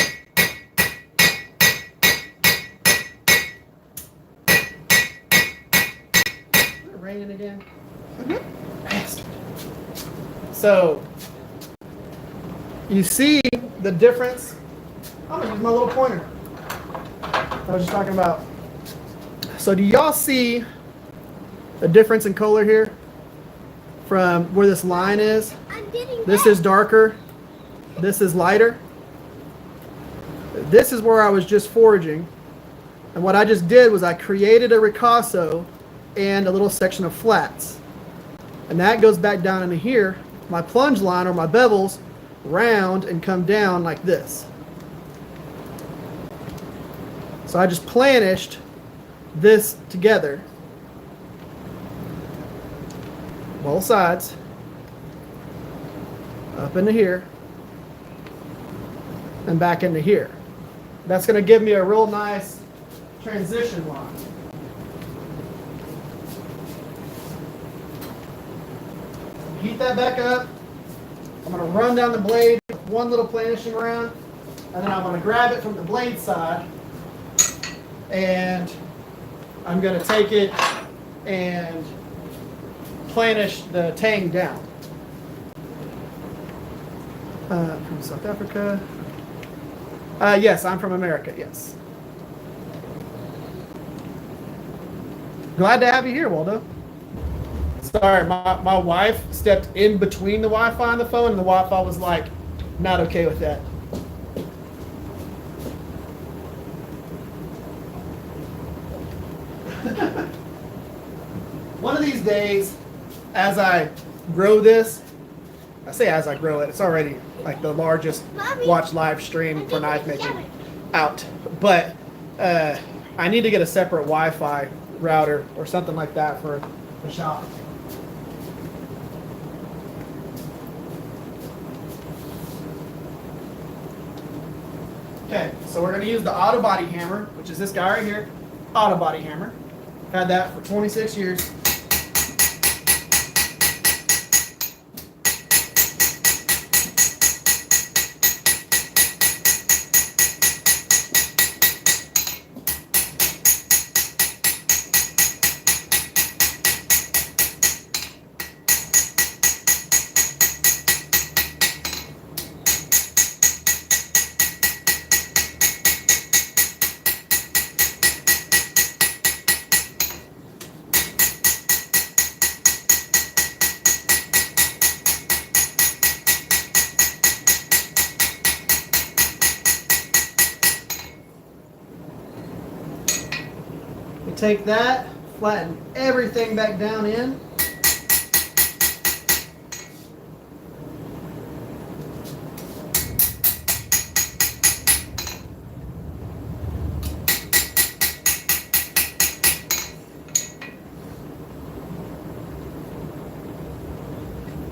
Is it raining again? Mm-hmm. Bastard. So, you see the difference? I'm going to use my little pointer. I was just talking about. So do y'all see the difference in color here from where this line is? This is darker. This is lighter. This is where I was just forging. And what I just did was I created a ricasso and a little section of flats. And that goes back down into here. My plunge line or my bevels round and come down like this. So I just planished this together, both sides, up into here, and back into here. That's going to give me a real nice transition line. Heat that back up. I'm going to run down the blade with one little planishing round, and then I'm going to grab it from the blade side, and I'm going to take it and planish the Tang down. From South Africa. Yes, I'm from America, yes. Glad to have you here, Waldo. Sorry, my wife stepped in between the Wi-Fi and the phone, and the Wi-Fi was like, not okay with that. One of these days, as I grow this, I say as I grow it, it's already like the largest watch live stream for knife making out. But I need to get a separate Wi-Fi router or something like that for the shop. Okay, so we're going to use the auto body hammer, which is this guy right here, auto body hammer. Had that for 26 years. Take that, flatten everything back down in.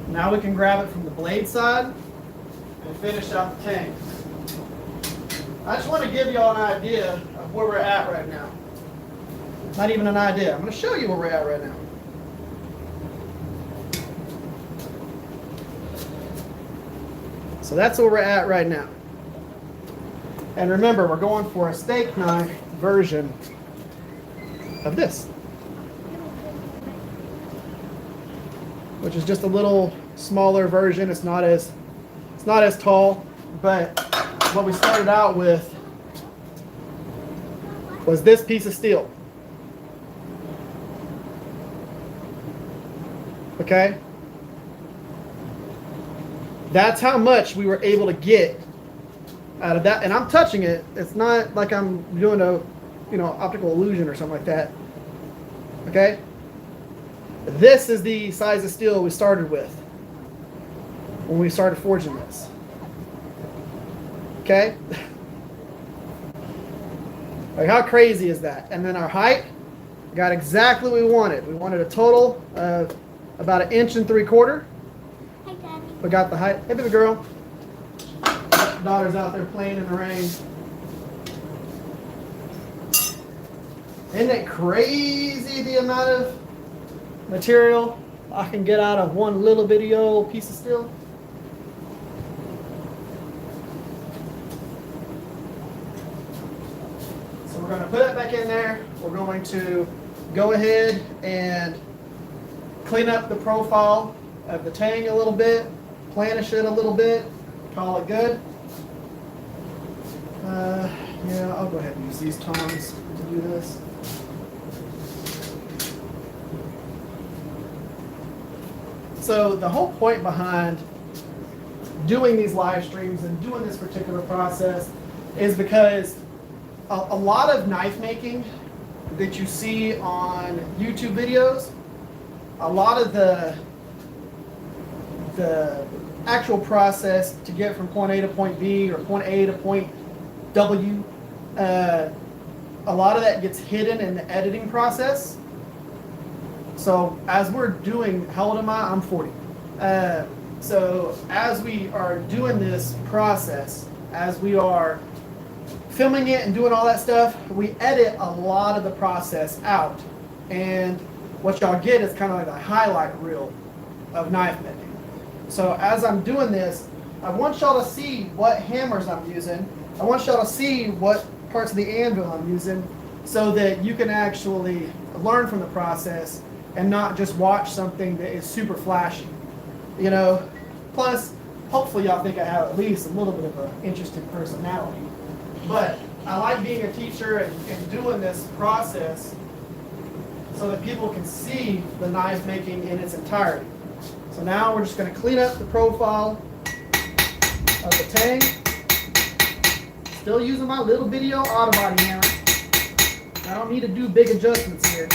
Now we can grab it from the blade side and finish out the Tang. I just want to give you all an idea of where we're at right now. Not even an idea. I'm going to show you where we're at right now. So that's where we're at right now. And remember, we're going for a steak knife version of this, which is just a little smaller version. It's not as tall, but what we started out with was this piece of steel. Okay? That's how much we were able to get out of that. And I'm touching it. It's not like I'm doing a, optical illusion or something like that. Okay? This is the size of steel we started with when we started forging this. Okay? Like, how crazy is that? And then our height got exactly what we wanted. We wanted a total of about 1 3/4 inches. Hi, Daddy. We got the height. Hey, baby girl. Daughter's out there playing in the rain. Isn't it crazy the amount of material I can get out of one little bitty old piece of steel? So we're going to put it back in there. We're going to go ahead and clean up the profile of the Tang a little bit, planish it a little bit, call it good. Yeah, I'll go ahead and use these tongs to do this. So the whole point behind doing these live streams and doing this particular process is because a lot of knife making that you see on YouTube videos, a lot of the actual process to get from point A to point B or point A to point W, a lot of that gets hidden in the editing process. So as we're doing, how old am I? I'm 40. So as we are doing this process, as we are filming it and doing all that stuff, we edit a lot of the process out. And what y'all get is kind of like a highlight reel of knife making. So as I'm doing this, I want y'all to see what hammers I'm using. I want y'all to see what parts of the anvil I'm using so that you can actually learn from the process and not just watch something that is super flashy. Plus, hopefully y'all think I have at least a little bit of an interesting personality. But I like being a teacher and doing this process so that people can see the knife making in its entirety. So now we're just going to clean up the profile of the Tang. Still using my little bitty old auto body hammer. I don't need to do big adjustments here.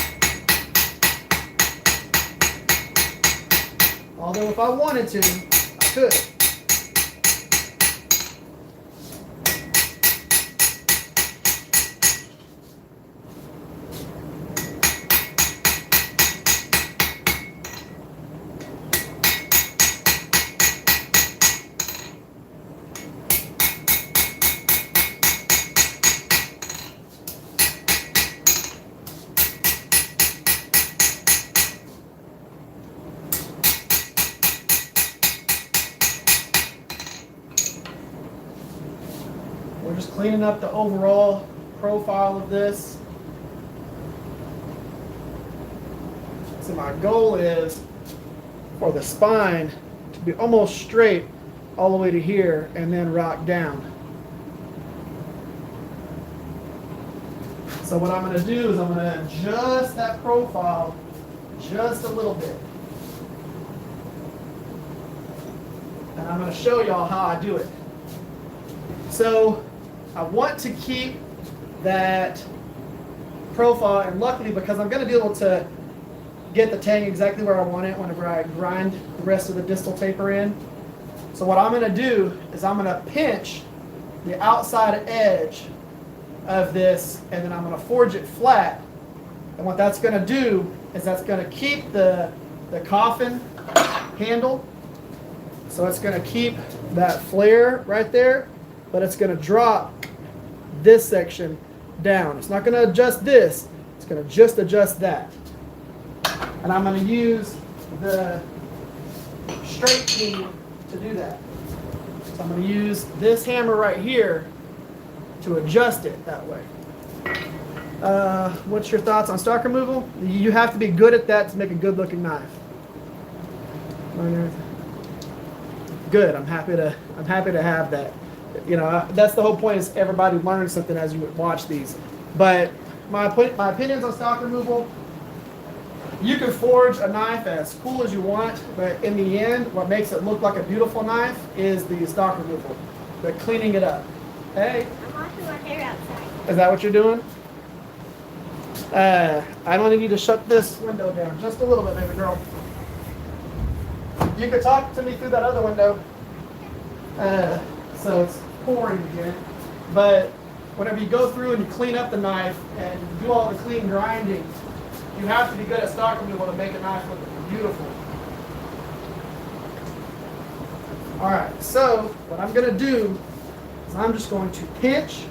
Although if I wanted to, I could. We're just cleaning up the overall profile of this. So my goal is for the spine to be almost straight all the way to here and then rock down. So what I'm going to do is I'm going to adjust that profile just a little bit. And I'm going to show y'all how I do it. So I want to keep that profile, and luckily because I'm going to be able to get the Tang exactly where I want it whenever I grind the rest of the distal taper in. So what I'm going to do is I'm going to pinch the outside edge of this, and then I'm going to forge it flat. And what that's going to do is that's going to keep the coffin handle. So it's going to keep that flare right there, but it's going to drop this section down. It's not going to adjust this, it's going to just adjust that. And I'm going to use the straight key to do that. So I'm going to use this hammer right here to adjust it that way. What's your thoughts on stock removal? You have to be good at that to make a good looking knife. Good. I'm happy to have that. You know, that's the whole point, is everybody learns something as you watch these. But my opinions on stock removal: you can forge a knife as cool as you want, but in the end, what makes it look like a beautiful knife is the stock removal, the cleaning it up. Hey, I'm washing my hair outside. is that what you're doing? I only need to shut this window down just a little bit, baby girl. You could talk to me through that other window. So it's pouring again. But whenever you go through and you clean up the knife and you do all the clean grinding, you have to be good at stock removal to make a knife look beautiful. All right, so what I'm going to do is I'm just going to pinch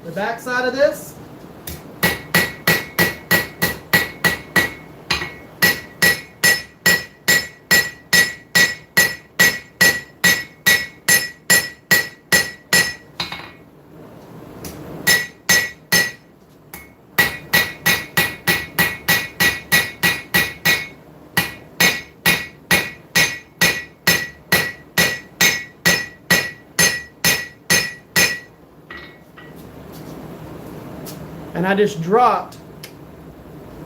the back side of this. And I just dropped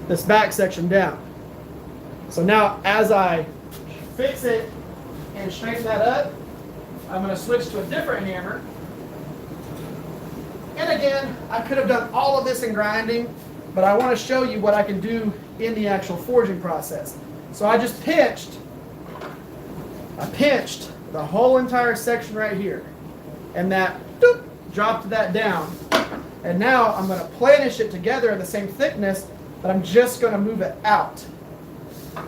this back section down. So now as I fix it and straighten that up, I'm going to switch to a different hammer. And again, I could have done all of this in grinding, but I want to show you what I can do in the actual forging process. So I just pinched the whole entire section right here. And that doop, dropped that down. And now I'm going to planish it together at the same thickness, but I'm just going to move it out.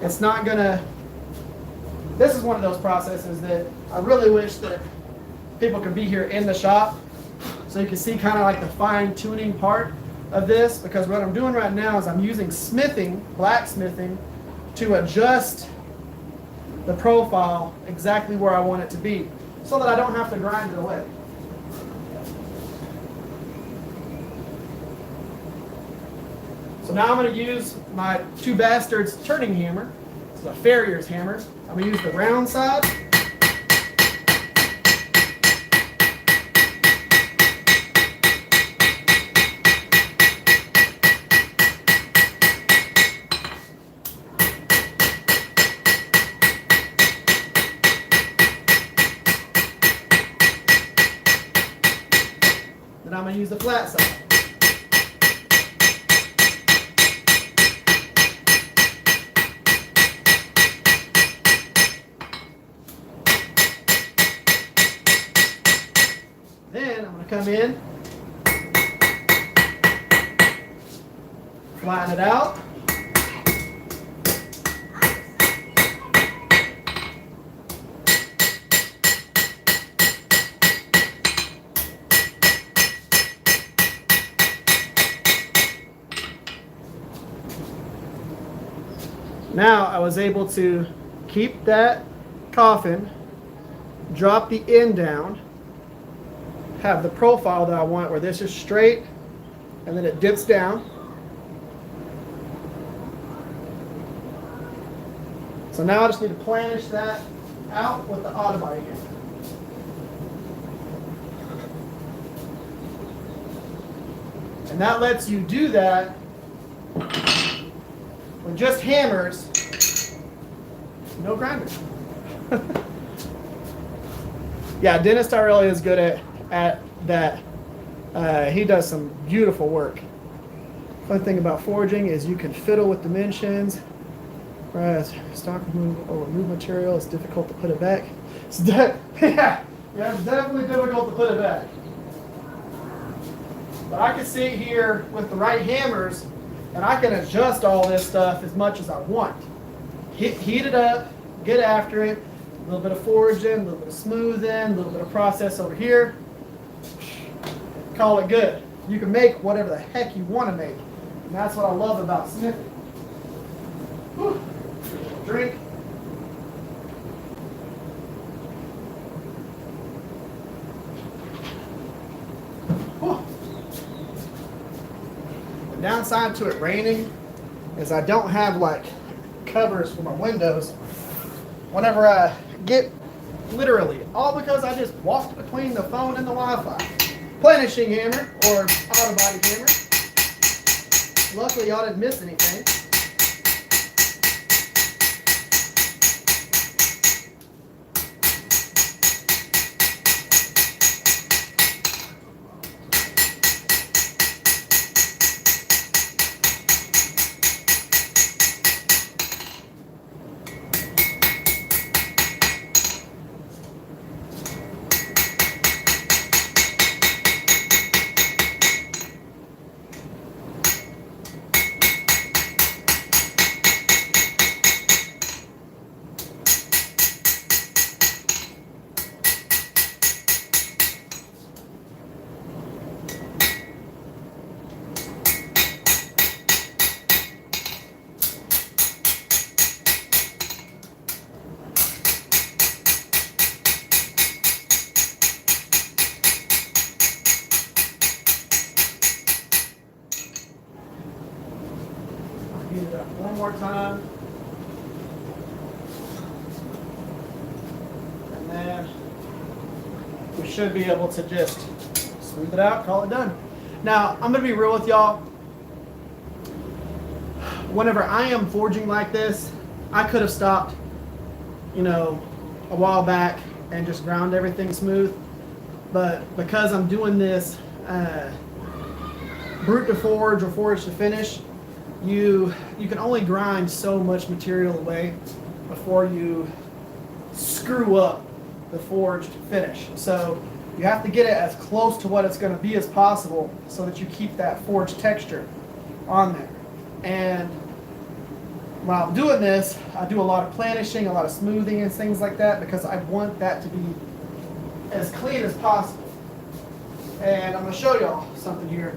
It's not going to... This is one of those processes that I really wish that people could be here in the shop so you can see kind of like the fine-tuning part of this, because what I'm doing right now is I'm using smithing, blacksmithing, to adjust the profile exactly where I want it to be so that I don't have to grind it away. So now I'm going to use my 2 Bastards turning hammer. It's a farrier's hammer. I'm going to use the round side. them in. Flatten it out. Now I was able to keep that coffin, drop the end down, have the profile that I want where this is straight and then it dips down. So now I just need to planish that out with the auto body again. And that lets you do that with just hammers, no grinder. Yeah, Dennis Tyrelli is good at that. He does some beautiful work. Fun thing about forging is you can fiddle with dimensions. Whereas stock remove or remove material, it's difficult to put it back. It's yeah, it's definitely difficult to put it back. But I can sit here with the right hammers and I can adjust all this stuff as much as I want. Heat it up, get after it, a little bit of forging, a little bit of smoothing, a little bit of process over here. Call it good. You can make whatever the heck you want to make. And that's what I love about Smithy. Whew. Drink. Whew. The downside to it raining is I don't have like covers for my windows whenever I get, literally, all because I just walked between the phone and the Wi-Fi. Planishing hammer or auto body hammer. Luckily y'all didn't miss anything. Heat it up one more time. And then we should be able to just smooth it out, call it done. Now, I'm going to be real with y'all. Whenever I am forging like this, I could have stopped, you know, a while back and just ground everything smooth. But because I'm doing this brute to forge or forge to finish, you can only grind so much material away before you screw up the forged finish. So you have to get it as close to what it's going to be as possible so that you keep that forged texture on there. And while I'm doing this, I do a lot of planishing, a lot of smoothing and things like that because I want that to be as clean as possible. And I'm going to show y'all something here.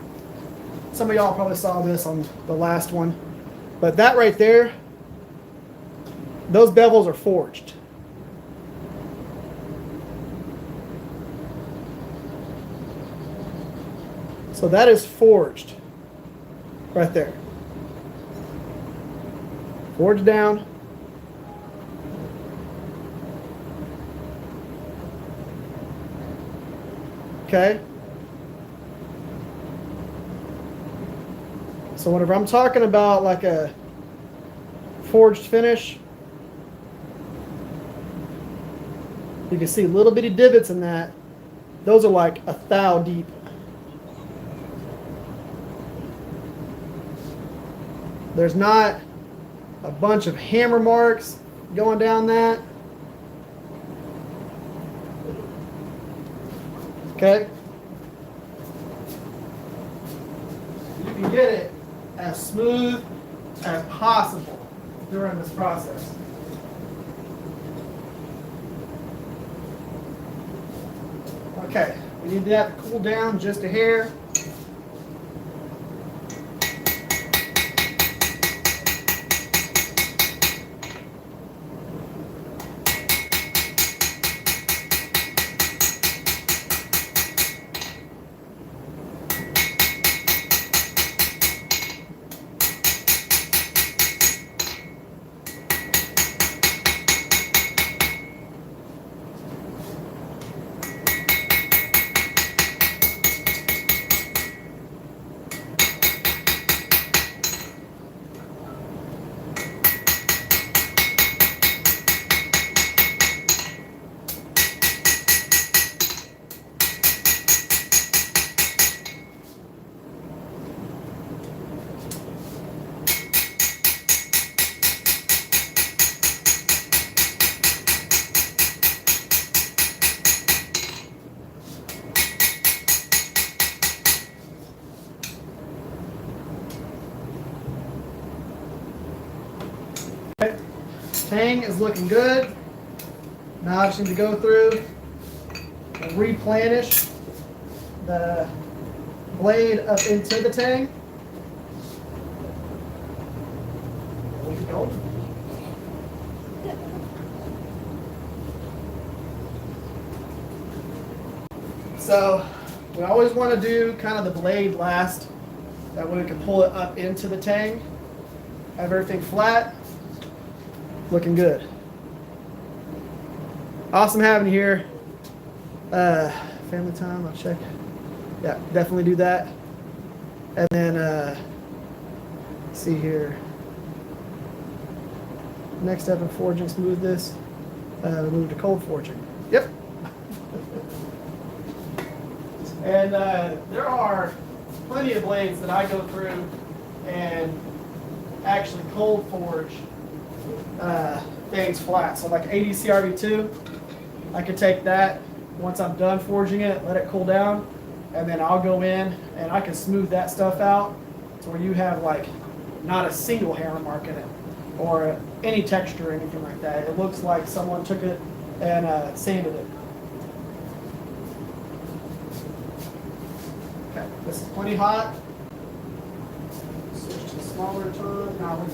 Some of y'all probably saw this on the last one, but that right there, those bevels are forged. So that is forged right there. Forged down. Okay. So whenever I'm talking about like a forged finish, you can see little bitty divots in that. Those are like a thou deep. There's not a bunch of hammer marks going down that. Okay. smooth as possible during this process. Okay, we need that to cool down just a hair. Tang is looking good. Now I just need to go through and replenish the blade up into the tang. There we go. So we always want to do kind of the blade last. That way we can pull it up into the tang. Have everything flat. Looking good. Awesome having you here. Family time, I'll check. Yeah, definitely do that. And then, let's see here. Next step in forging smoothness, we move to cold forging. Yep. And there are plenty of blades that I go through and actually cold forge things flat. So like ADCRV2, I could take that once I'm done forging it, let it cool down, and then I'll go in and I can smooth that stuff out to where you have like not a single hammer mark in it or any texture or anything like that. It looks like someone took it and sanded it. Okay, this is plenty hot. Switch to smaller ton. Now we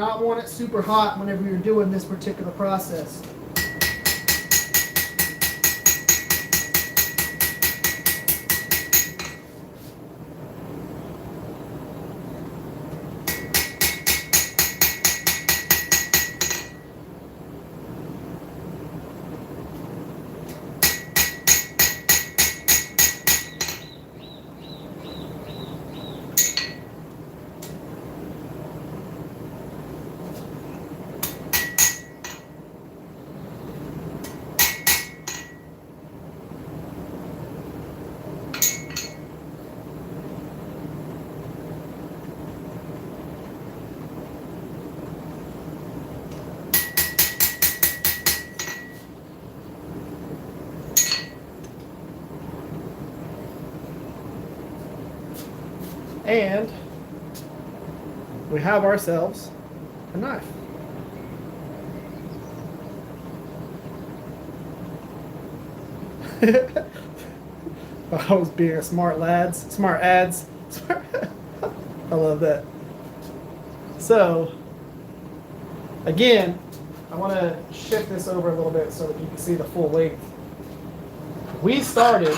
not want it super hot whenever you're doing this particular process. And we have ourselves a knife. I was being a smart ads. I love that. So, again, I want to shift this over a little bit so that you can see the full length. We started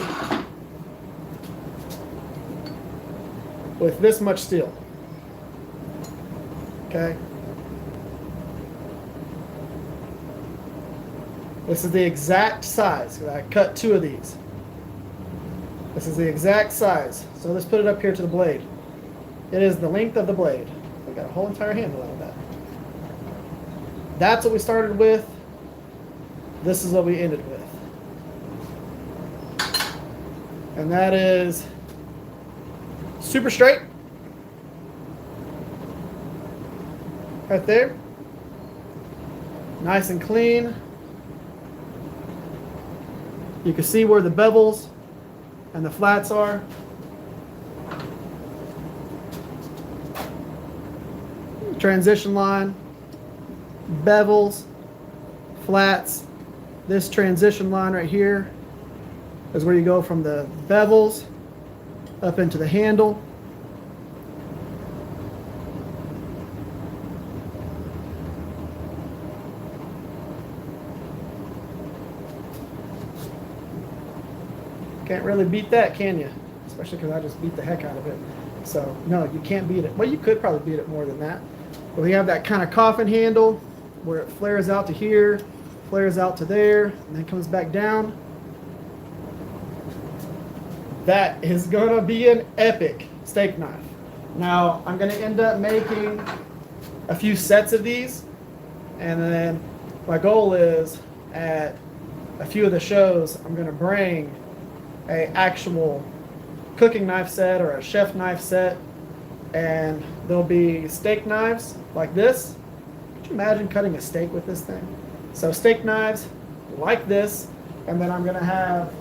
with this much steel. Okay? This is the exact size. I cut 2 of these. This is the exact size. So let's put it up here to the blade. It is the length of the blade. We got a whole entire handle out of that. That's what we started with. This is what we ended with. And that is super straight. Right there. Nice and clean. You can see where the bevels and the flats are. Transition line, bevels, flats. This transition line right here is where you go from the bevels up into the handle. Can't really beat that, can you? Especially because I just beat the heck out of it. So, no, you can't beat it. Well, you could probably beat it more than that. But we have that kind of coffin handle where it flares out to here, flares out to there, and then comes back down. That is going to be an epic steak knife. Now, I'm going to end up making a few sets of these. And then my goal is at a few of the shows, I'm going to bring a actual cooking knife set or a chef knife set, and there'll be steak knives like this. Could you imagine cutting a steak with this thing? So steak knives like this, and then I'm gonna have,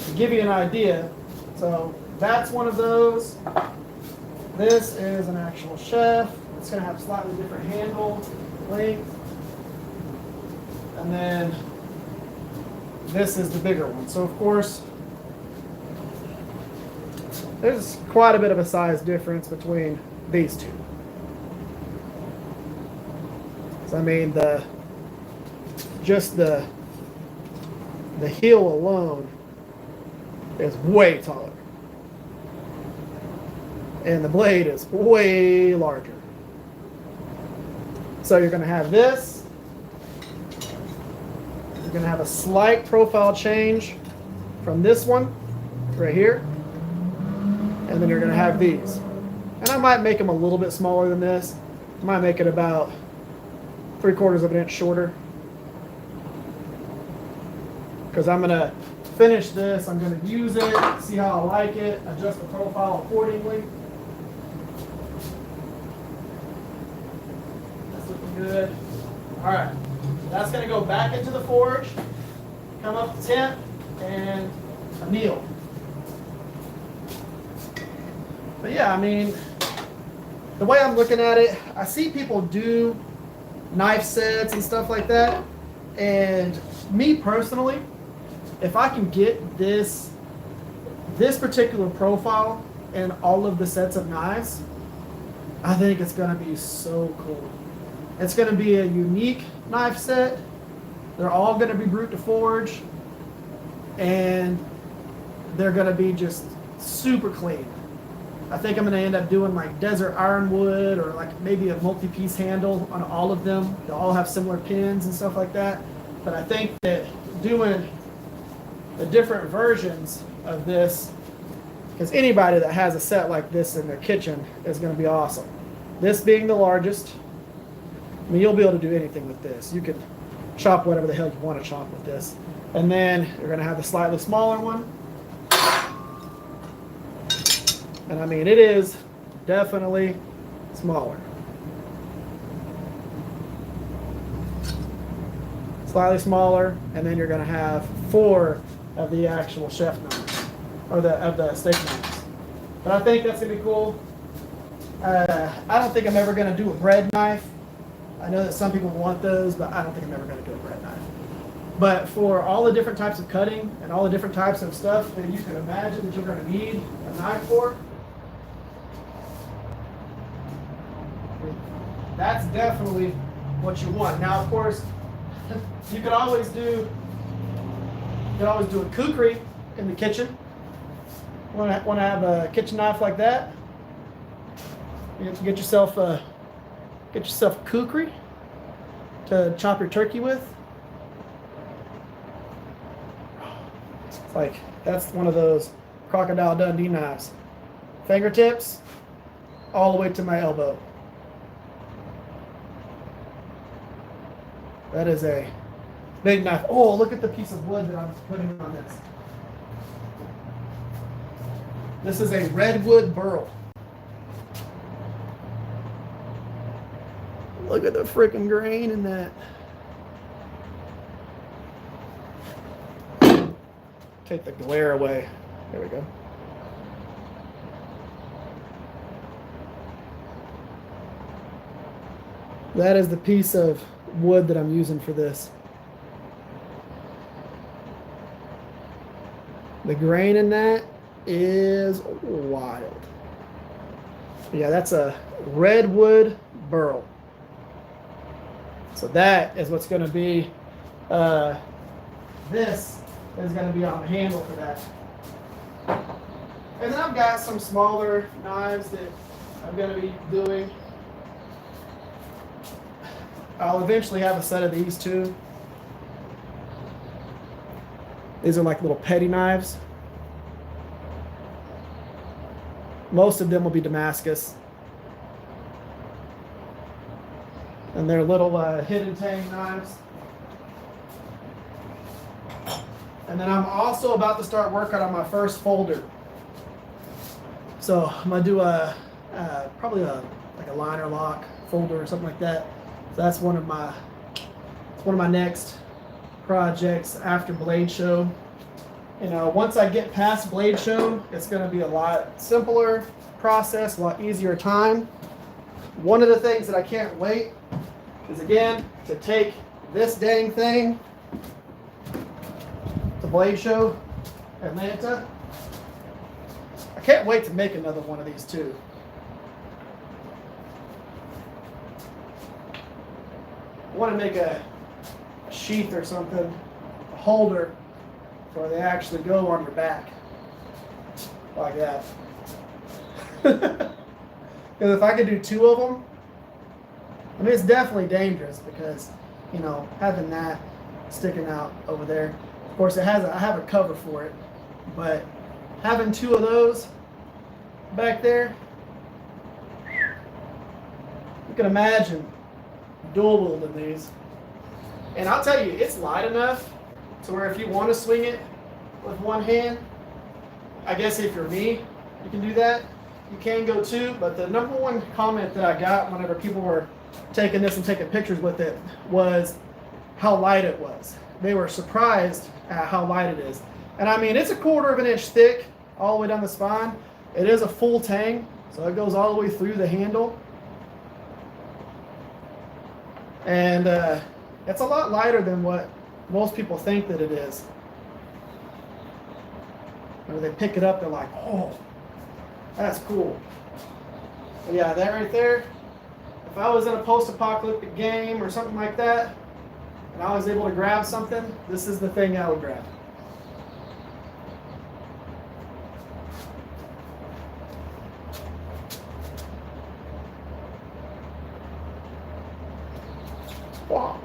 to give you an idea, so that's one of those. This is an actual chef. It's gonna have slightly different handle length, and then this is the bigger one. So of course, there's quite a bit of a size difference between these two. So I mean, just the heel alone is way taller, and the blade is way larger. So you're going to have this. You're going to have a slight profile change from this one right here. And then you're going to have these. And I might make them a little bit smaller than this. I might make it about 3/4 of an inch shorter. Because I'm going to finish this. I'm going to use it, see how I like it, adjust the profile accordingly. That's looking good. All right. That's going to go back into the forge, come up the tent, and anneal. But yeah, I mean, the way I'm looking at it, I see people do knife sets and stuff like that. And me personally, if I can get this particular profile in all of the sets of knives, I think it's going to be so cool. It's going to be a unique knife set. They're all going to be brute to forge, and they're going to be just super clean. I think I'm going to end up doing like desert ironwood or like maybe a multi-piece handle on all of them. They'll all have similar pins and stuff like that. But I think that doing the different versions of this, because anybody that has a set like this in their kitchen is going to be awesome. This being the largest, I mean, you'll be able to do anything with this. You could chop whatever the hell you want to chop with this. And then you're going to have the slightly smaller one. And I mean, it is definitely smaller. Slightly smaller, and then you're going to have 4 of the actual chef knives, or of the steak knives. But I think that's going to be cool. I don't think I'm ever going to do a bread knife. I know that some people want those, but I don't think I'm ever going to do a bread knife. But for all the different types of cutting and all the different types of stuff that you can imagine that you're going to need a knife for, that's definitely what you want. Now, of course, you could always do a kukri in the kitchen. Want to have a kitchen knife like that? You have to get yourself a kukri to chop your turkey with. It's like, that's one of those Crocodile Dundee knives. Fingertips all the way to my elbow. That is a big knife. Oh, look at the piece of wood that I'm putting on this. This is a redwood burl. Look at the freaking grain in that. Take the glare away. There we go. That is the piece of wood that I'm using for this. The grain in that is wild. Yeah, that's a redwood burl. So that is what's going to be, this is going to be on the handle for that. And then I've got some smaller knives that I'm going to be doing. I'll eventually have a set of these too. These are like little petty knives. Most of them will be Damascus. And they're little hidden Tang knives. And then I'm also about to start working on my first folder. So I'm gonna do probably like a liner lock folder or something like that. So that's one of my next projects after Blade Show. You know, once I get past Blade Show, it's going to be a lot simpler process, a lot easier time. One of the things that I can't wait is, again, to take this dang thing to Blade Show Atlanta. I can't wait to make another one of these too. I want to make a sheath or something, a holder, where they actually go on your back, like that. Because if I could do two of them, I mean, it's definitely dangerous because, you know, having that sticking out over there. Of course, I have a cover for it, but having two of those back there, you can imagine dual wielding these. And I'll tell you, it's light enough to where if you want to swing it with one hand, I guess if you're me, you can do that. You can go two, but the number one comment that I got whenever people were taking this and taking pictures with it was how light it was. They were surprised at how light it is. And I mean, it's a 1/4 of an inch thick all the way down the spine. It is a full Tang, so it goes all the way through the handle. And it's a lot lighter than what most people think that it is. When they pick it up, they're like, oh, that's cool. But yeah, that right there, if I was in a post-apocalyptic game or something like that, and I was able to grab something, this is the thing I would grab. Wow.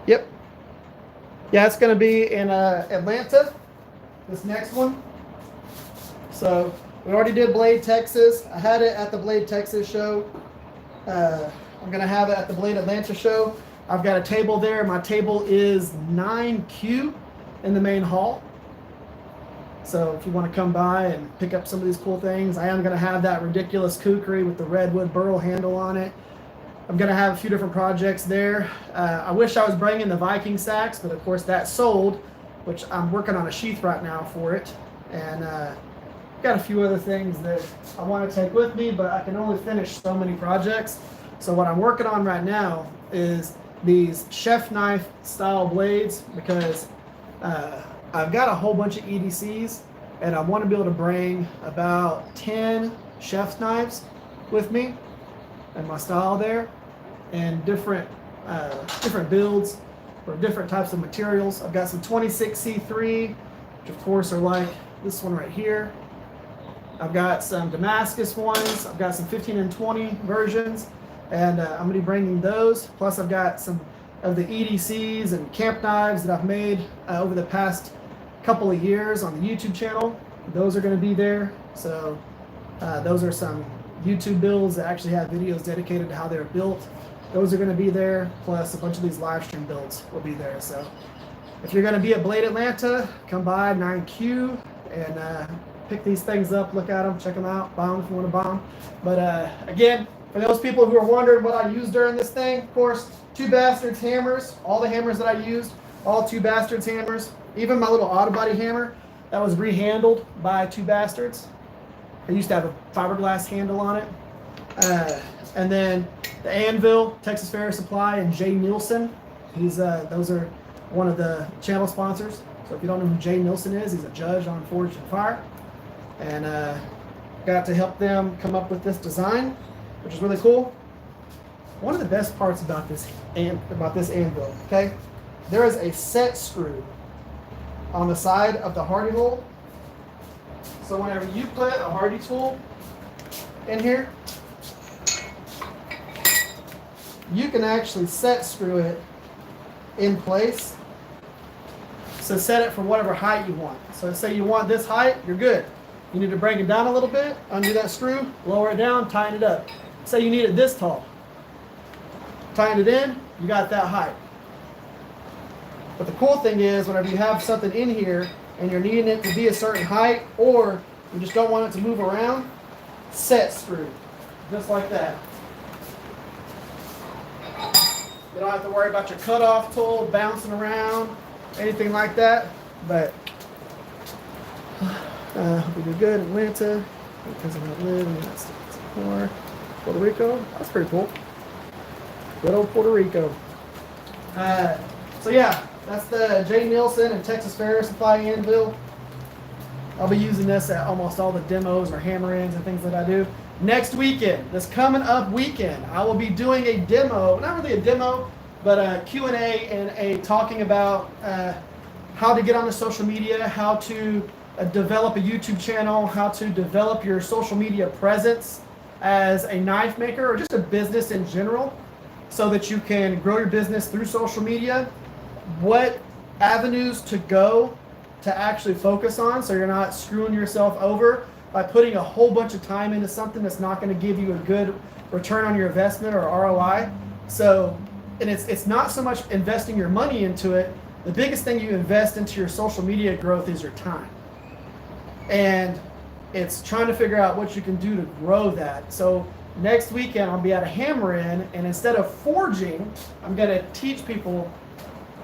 Yep. Yeah, it's going to be in Atlanta, this next one. So we already did Blade, Texas. I had it at the Blade, Texas show. I'm going to have it at the Blade Atlanta show. I've got a table there. My table is 9Q in the main hall. So if you want to come by and pick up some of these cool things, I am going to have that ridiculous kukri with the redwood burl handle on it. I'm going to have a few different projects there. I wish I was bringing the Viking sacks, but of course that sold, which I'm working on a sheath right now for it. And got a few other things that I want to take with me, but I can only finish so many projects. So what I'm working on right now is these chef knife style blades, because I've got a whole bunch of EDCs, and I want to be able to bring about 10 chef's knives with me and my style there, and different builds for different types of materials. I've got some 26C3, which of course are like this one right here. I've got some Damascus ones. I've got some 15 and 20 versions, and I'm going to be bringing those. Plus I've got some of the EDCs and camp knives that I've made over the past couple of years on the YouTube channel. Those are going to be there. So those are some YouTube builds that actually have videos dedicated to how they're built. those are going to be there, plus a bunch of these live stream builds will be there. So if you're going to be at Blade Atlanta, come by 9Q and pick these things up, look at them, check them out, buy them if you want to buy them. But again, for those people who are wondering what I used during this thing, of course, 2 Basterds hammers, all the hammers that I used, all 2 Basterds hammers, even my little auto body hammer that was rehandled by 2 Basterds. It used to have a fiberglass handle on it. And then the anvil, Texas Ferris Supply, and Jay Nielsen. Those are one of the channel sponsors. So if you don't know who Jay Nielsen is, he's a judge on Forged and Fire. And got to help them come up with this design, which is really cool. One of the best parts about this anvil, okay, there is a set screw on the side of the hardy hole. So whenever you put a hardy tool in here, you can actually set screw it in place. So set it for whatever height you want. So say you want this height, you're good. You need to break it down a little bit, undo that screw, lower it down, tighten it up. Say you need it this tall. Tighten it in, you got that height. But the cool thing is, whenever you have something in here and you're needing it to be a certain height, or you just don't want it to move around, set screw, just like that. You don't have to worry about your cutoff tool bouncing around, anything like that. But hope we do good in Atlanta. Because I don't live in the United States anymore. Puerto Rico, that's pretty cool. Good old Puerto Rico. So yeah, that's the Jay Nielsen and Texas Ferris Supply anvil. I'll be using this at almost all the demos or hammer-ins and things that I do. Next weekend, this coming up weekend, I will be doing a demo, not really a demo, but a Q&A and a talking about how to get on the social media, how to develop a YouTube channel, how to develop your social media presence as a knife maker or just a business in general so that you can grow your business through social media, what avenues to go to actually focus on so you're not screwing yourself over by putting a whole bunch of time into something that's not going to give you a good return on your investment or ROI. So, and it's not so much investing your money into it. The biggest thing you invest into your social media growth is your time. And it's trying to figure out what you can do to grow that. So next weekend I'll be at a Hammer-In, and instead of forging, I'm going to teach people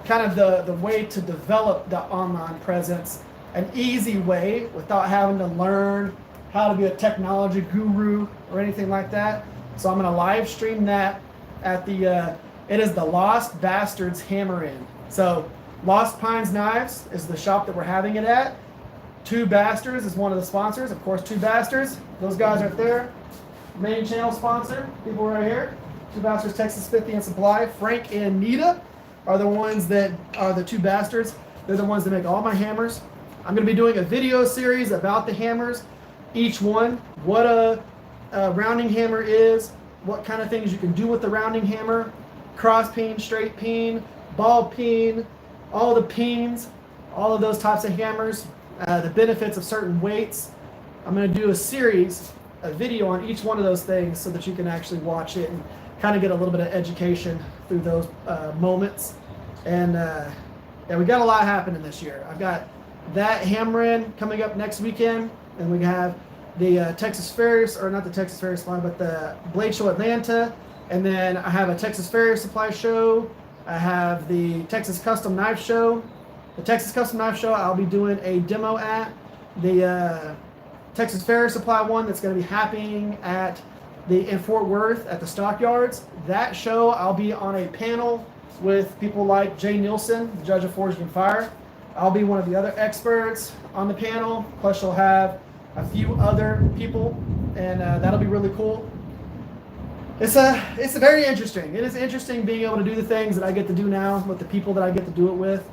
kind of the way to develop the online presence, an easy way without having to learn how to be a technology guru or anything like that. So I'm going to live stream that at it is the Lost Basterds Hammer-In. So Lost Pines Knives is the shop that we're having it at. 2 Basterds is one of the sponsors. Of course, 2 Basterds. Those guys right there. Main channel sponsor. People right here. 2 Basterds, Texas Smithy and Supply. Frank and Nita are the ones that are the 2 Basterds. They're the ones that make all my hammers. I'm going to be doing a video series about the hammers. Each one. What a rounding hammer is. What kind of things you can do with the rounding hammer. Cross peen, straight peen, ball peen, all the peens. All of those types of hammers. The benefits of certain weights. I'm going to do a video on each one of those things so that you can actually watch it and kind of get a little bit of education through those moments. And yeah, we got a lot happening this year. I've got that Hammer-In coming up next weekend, and we have the Texas Ferris, or not the Texas Ferris Supply, but the Blade Show Atlanta, and then I have a Texas Ferris Supply show. I have the Texas Custom Knife Show. The Texas Custom Knife Show, I'll be doing a demo at. The Texas Ferris Supply one that's going to be happening in Fort Worth at the Stockyards. That show, I'll be on a panel with people like Jay Nielsen, the judge of Forged and Fire. I'll be one of the other experts on the panel. Plus, you'll have a few other people, and that'll be really cool. It's very interesting. It is interesting being able to do the things that I get to do now with the people that I get to do it with.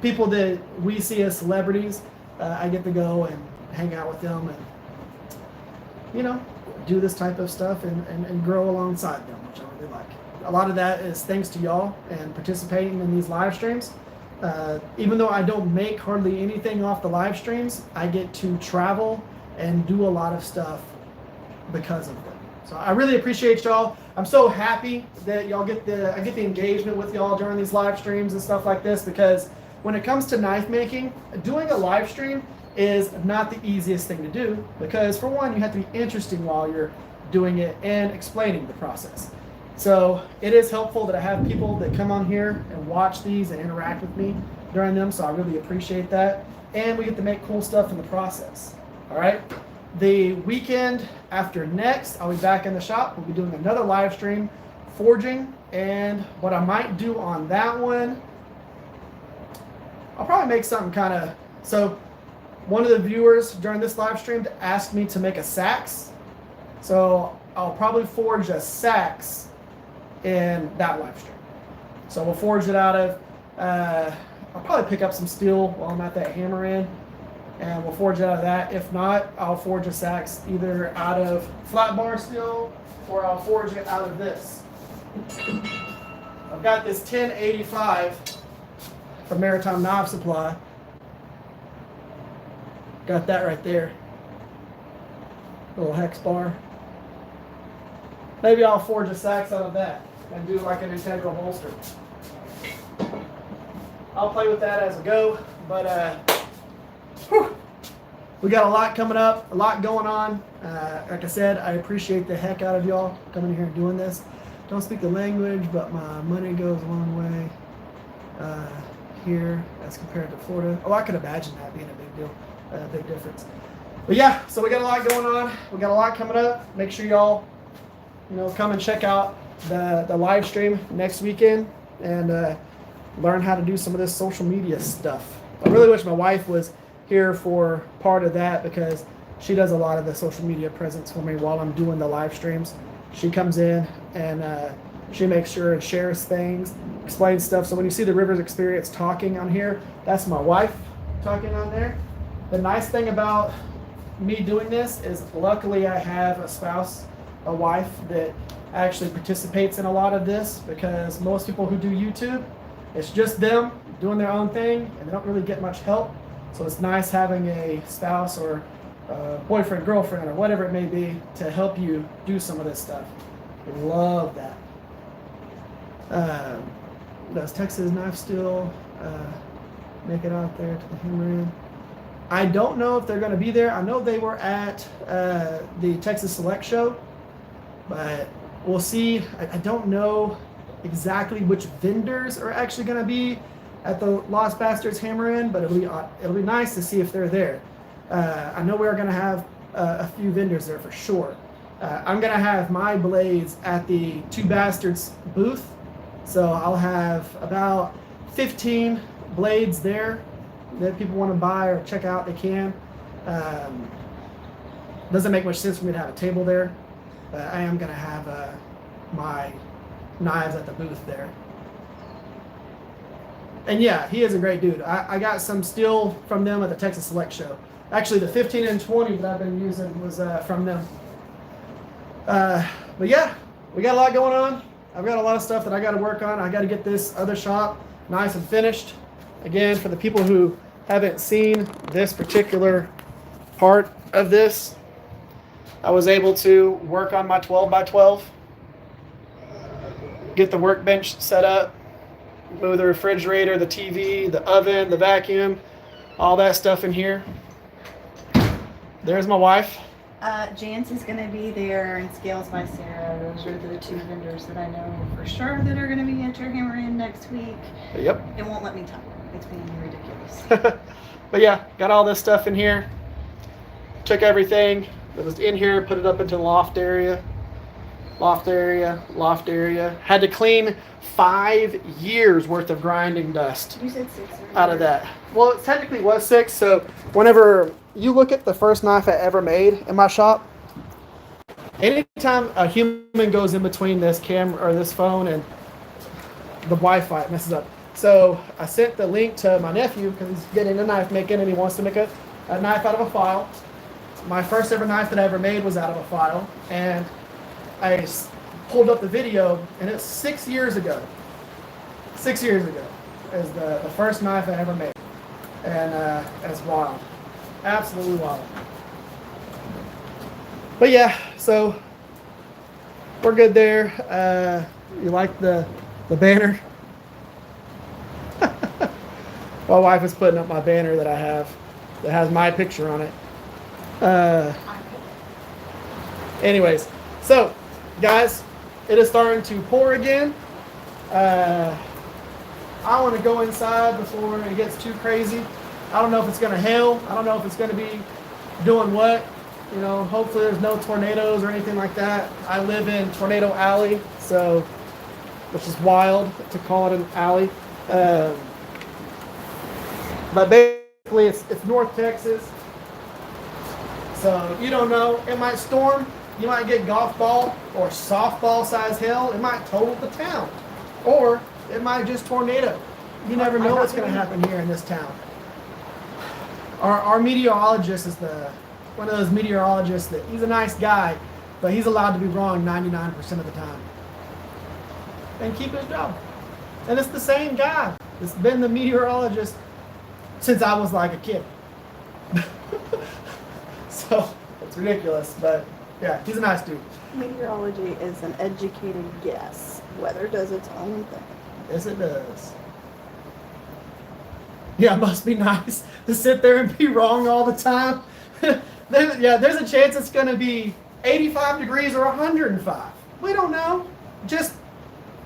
People that we see as celebrities, I get to go and hang out with them and, you know, do this type of stuff and grow alongside them, which I really like. A lot of that is thanks to y'all and participating in these live streams. Even though I don't make hardly anything off the live streams, I get to travel and do a lot of stuff because of them. So I really appreciate y'all. I'm so happy that y'all get I get the engagement with y'all during these live streams and stuff like this, because when it comes to knife making, doing a live stream is not the easiest thing to do, because for one, you have to be interesting while you're doing it and explaining the process. So it is helpful that I have people that come on here and watch these and interact with me during them, so I really appreciate that. And we get to make cool stuff in the process. All right. The weekend after next, I'll be back in the shop. We'll be doing another live stream, forging, and what I might do on that one, I'll probably make something kind of, so one of the viewers during this live stream asked me to make a sax, so I'll probably forge a sax in that live stream. So we'll forge it out of, I'll probably pick up some steel while I'm at that Hammer-In, and we'll forge it out of that. If not, I'll forge a sax either out of flat bar steel or I'll forge it out of this. I've got this 1085 from Maritime Knife Supply. Got that right there. Little hex bar. Maybe I'll forge a sax out of that and do like an integral holster. I'll play with that as I go, but whew, we got a lot coming up, a lot going on. Like I said, I appreciate the heck out of y'all coming here and doing this. Don't speak the language, but my money goes a long way here as compared to Florida. Oh, I could imagine that being a big deal, a big difference. But yeah, so we got a lot going on. We got a lot coming up. Make sure y'all, come and check out the live stream next weekend and learn how to do some of this social media stuff. I really wish my wife was here for part of that, because she does a lot of the social media presence for me while I'm doing the live streams. She comes in and she makes sure and shares things, explains stuff. So when you see the Rivers Experience talking on here, that's my wife talking on there. The nice thing about me doing this is luckily I have a spouse, a wife that actually participates in a lot of this, because most people who do YouTube, it's just them doing their own thing and they don't really get much help. So it's nice having a spouse or a boyfriend, girlfriend, or whatever it may be to help you do some of this stuff. I love that. Does Texas Knife Steel make it out there to the Hammer-In? I don't know if they're going to be there. I know they were at the Texas Select Show, but we'll see. I don't know exactly which vendors are actually going to be at the Lost Basterds Hammer-In, but it'll be nice to see if they're there. I know we're going to have a few vendors there for sure. I'm going to have my blades at the Two Bastards booth, so I'll have about 15 blades there that people want to buy or check out. They can. Doesn't make much sense for me to have a table there, but I am going to have my knives at the booth there. And yeah, he is a great dude. I got some steel from them at the Texas Select Show. Actually, the 15 and 20 that I've been using was from them. But yeah, we got a lot going on. I've got a lot of stuff that I got to work on. I got to get this other shop nice and finished. Again, for the people who haven't seen this particular part of this, I was able to work on my 12x12, get the workbench set up, move the refrigerator, the TV, the oven, the vacuum, all that stuff in here. There's my wife. Jance is going to be there, and Scales by Sarah. Those are the two vendors that I know for sure that are going to be at your Hammer-In next week. Yep. It won't let me talk. It's being ridiculous. But yeah, got all this stuff in here. Took everything that was in here, put it up into the loft area. Loft area. Had to clean 5 years worth of grinding dust. You said 6 out of that. Well, it technically was 6. So whenever you look at the first knife I ever made in my shop, anytime a human goes in between this camera or this phone and the Wi-Fi, it messes up. So I sent the link to my nephew because he's getting a knife making and he wants to make a knife out of a file. My first ever knife that I ever made was out of a file, and I pulled up the video, and it's 6 years ago. 6 years ago is the first knife I ever made, and it's wild, absolutely wild. But yeah, so we're good there. You like the banner? My wife is putting up my banner that I have that has my picture on it. Anyways, so guys, it is starting to pour again. I want to go inside before it gets too crazy. I don't know if it's going to hail. I don't know if it's going to be doing what. You know, hopefully there's no tornadoes or anything like that. I live in Tornado Alley, so, which is wild to call it an alley. But basically it's North Texas. So you don't know, it might storm. You might get golf ball or softball size hail. It might total the town. Or it might just tornado. You never know what's going to happen here in this town. Our meteorologist is one of those meteorologists that he's a nice guy, but he's allowed to be wrong 99% of the time. And keep his job. And it's the same guy. It's been the meteorologist since I was like a kid. So it's ridiculous, but yeah, he's a nice dude. Meteorology is an educated guess. Weather does its own thing. Yes, it does. Yeah, it must be nice to sit there and be wrong all the time. There's a chance it's going to be 85 degrees or 105. We don't know. Just,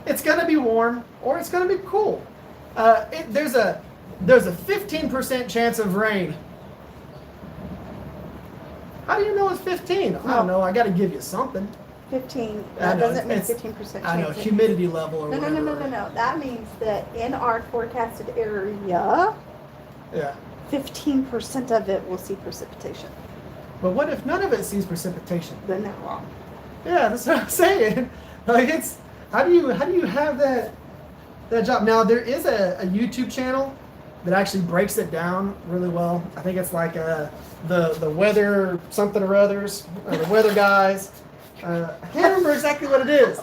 it's going to be warm or it's going to be cool. There's a 15% chance of rain. How do you know it's 15? I don't know. I got to give you something. 15. That doesn't mean 15% chance. I know, humidity level or no, whatever. No. That means that in our forecasted area, Yeah. 15% of it will see precipitation. But what if none of it sees precipitation? Then they're wrong. Yeah, that's what I'm saying. Like how do you have that job? Now there is a YouTube channel that actually breaks it down really well. I think it's like the weather something or others, the weather guys. I can't remember exactly what it is.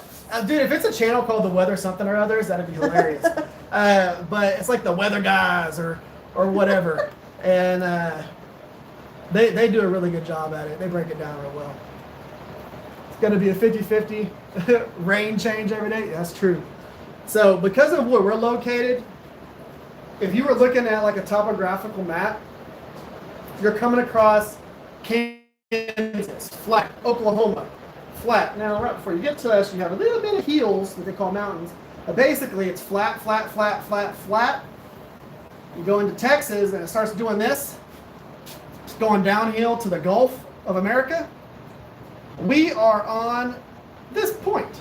Dude, if it's a channel called the weather something or others, that'd be hilarious. But it's like the weather guys or whatever. And they do a really good job at it. They break it down real well. It's going to be a 50-50 rain change every day. That's true. So because of where we're located, if you were looking at like a topographical map, you're coming across Kansas, flat, Oklahoma, flat. Now, right before you get to us, you have a little bit of hills that they call mountains. But basically, it's flat, flat, flat, flat, flat. You go into Texas, and it starts doing this. It's going downhill to the Gulf of America. We are on this point.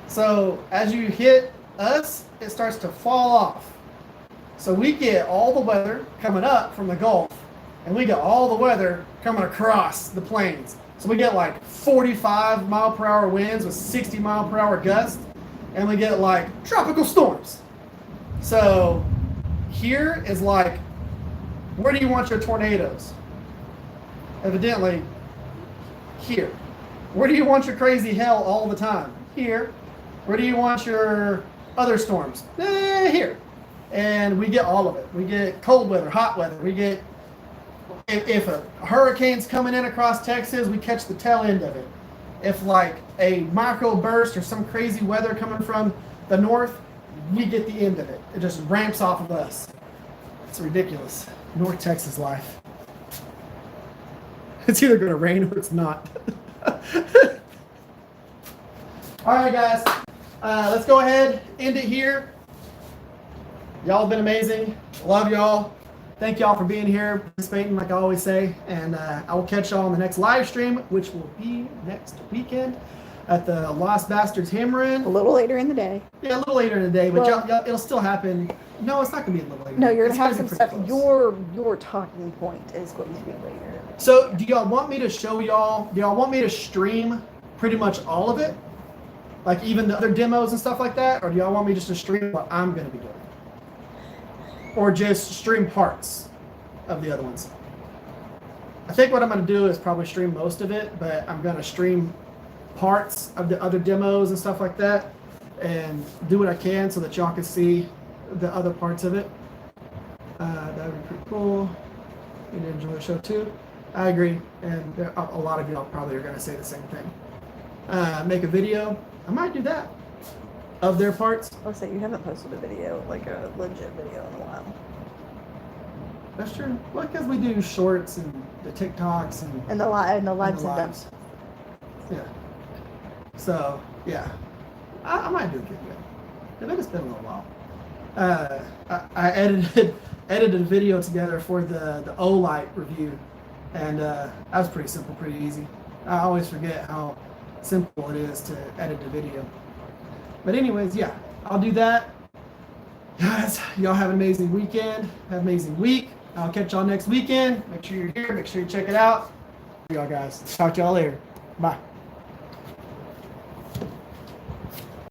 So as you hit us, it starts to fall off. So we get all the weather coming up from the Gulf, and we get all the weather coming across the plains. So we get like 45 mile per hour winds with 60 mile per hour gusts, and we get like tropical storms. So here is like, where do you want your tornadoes? Evidently, here. Where do you want your crazy hail all the time? Here. Where do you want your other storms? Here. And we get all of it. We get cold weather, hot weather. We get, if a hurricane's coming in across Texas, we catch the tail end of it. If like a micro burst or some crazy weather coming from the north, we get the end of it. It just ramps off of us. It's ridiculous. North Texas life. It's either going to rain or it's not. All right, guys. Let's go ahead, end it here. Y'all have been amazing. Love y'all. Thank y'all for being here, participating like I always say. And I will catch y'all on the next live stream, which will be next weekend at the Lost Basterds Hammer-In. A little later in the day. Yeah, a little later in the day, but y'all, it'll still happen. No, it's not going to be a little later. No, you're going to have gonna some be stuff. close. Your talking point is going to be later. So do y'all want me to show y'all, do y'all want me to stream pretty much all of it? Like even the other demos and stuff like that? Or do y'all want me just to stream what I'm going to be doing? Or just stream parts of the other ones? I think what I'm going to do is probably stream most of it, but I'm going to stream parts of the other demos and stuff like that and do what I can so that y'all can see the other parts of it. That would be pretty cool. You'd enjoy the show too. I agree, and a lot of y'all probably are going to say the same thing. make a video. I might do that of their parts. Let's say you haven't posted a video, like a legit video in a while. That's true. Well, because we do shorts and the TikToks And the lives and the them. lives. Yeah. So yeah, I might do a video. I think it's been a little while. I edited a video together for the O-Light review, and that was pretty simple, pretty easy. I always forget how simple it is to edit a video. But anyways, yeah, I'll do that. Guys, y'all have an amazing weekend, have an amazing week. I'll catch y'all next weekend. Make sure you're here. Make sure you check it out. Y'all guys, talk to y'all later. Bye.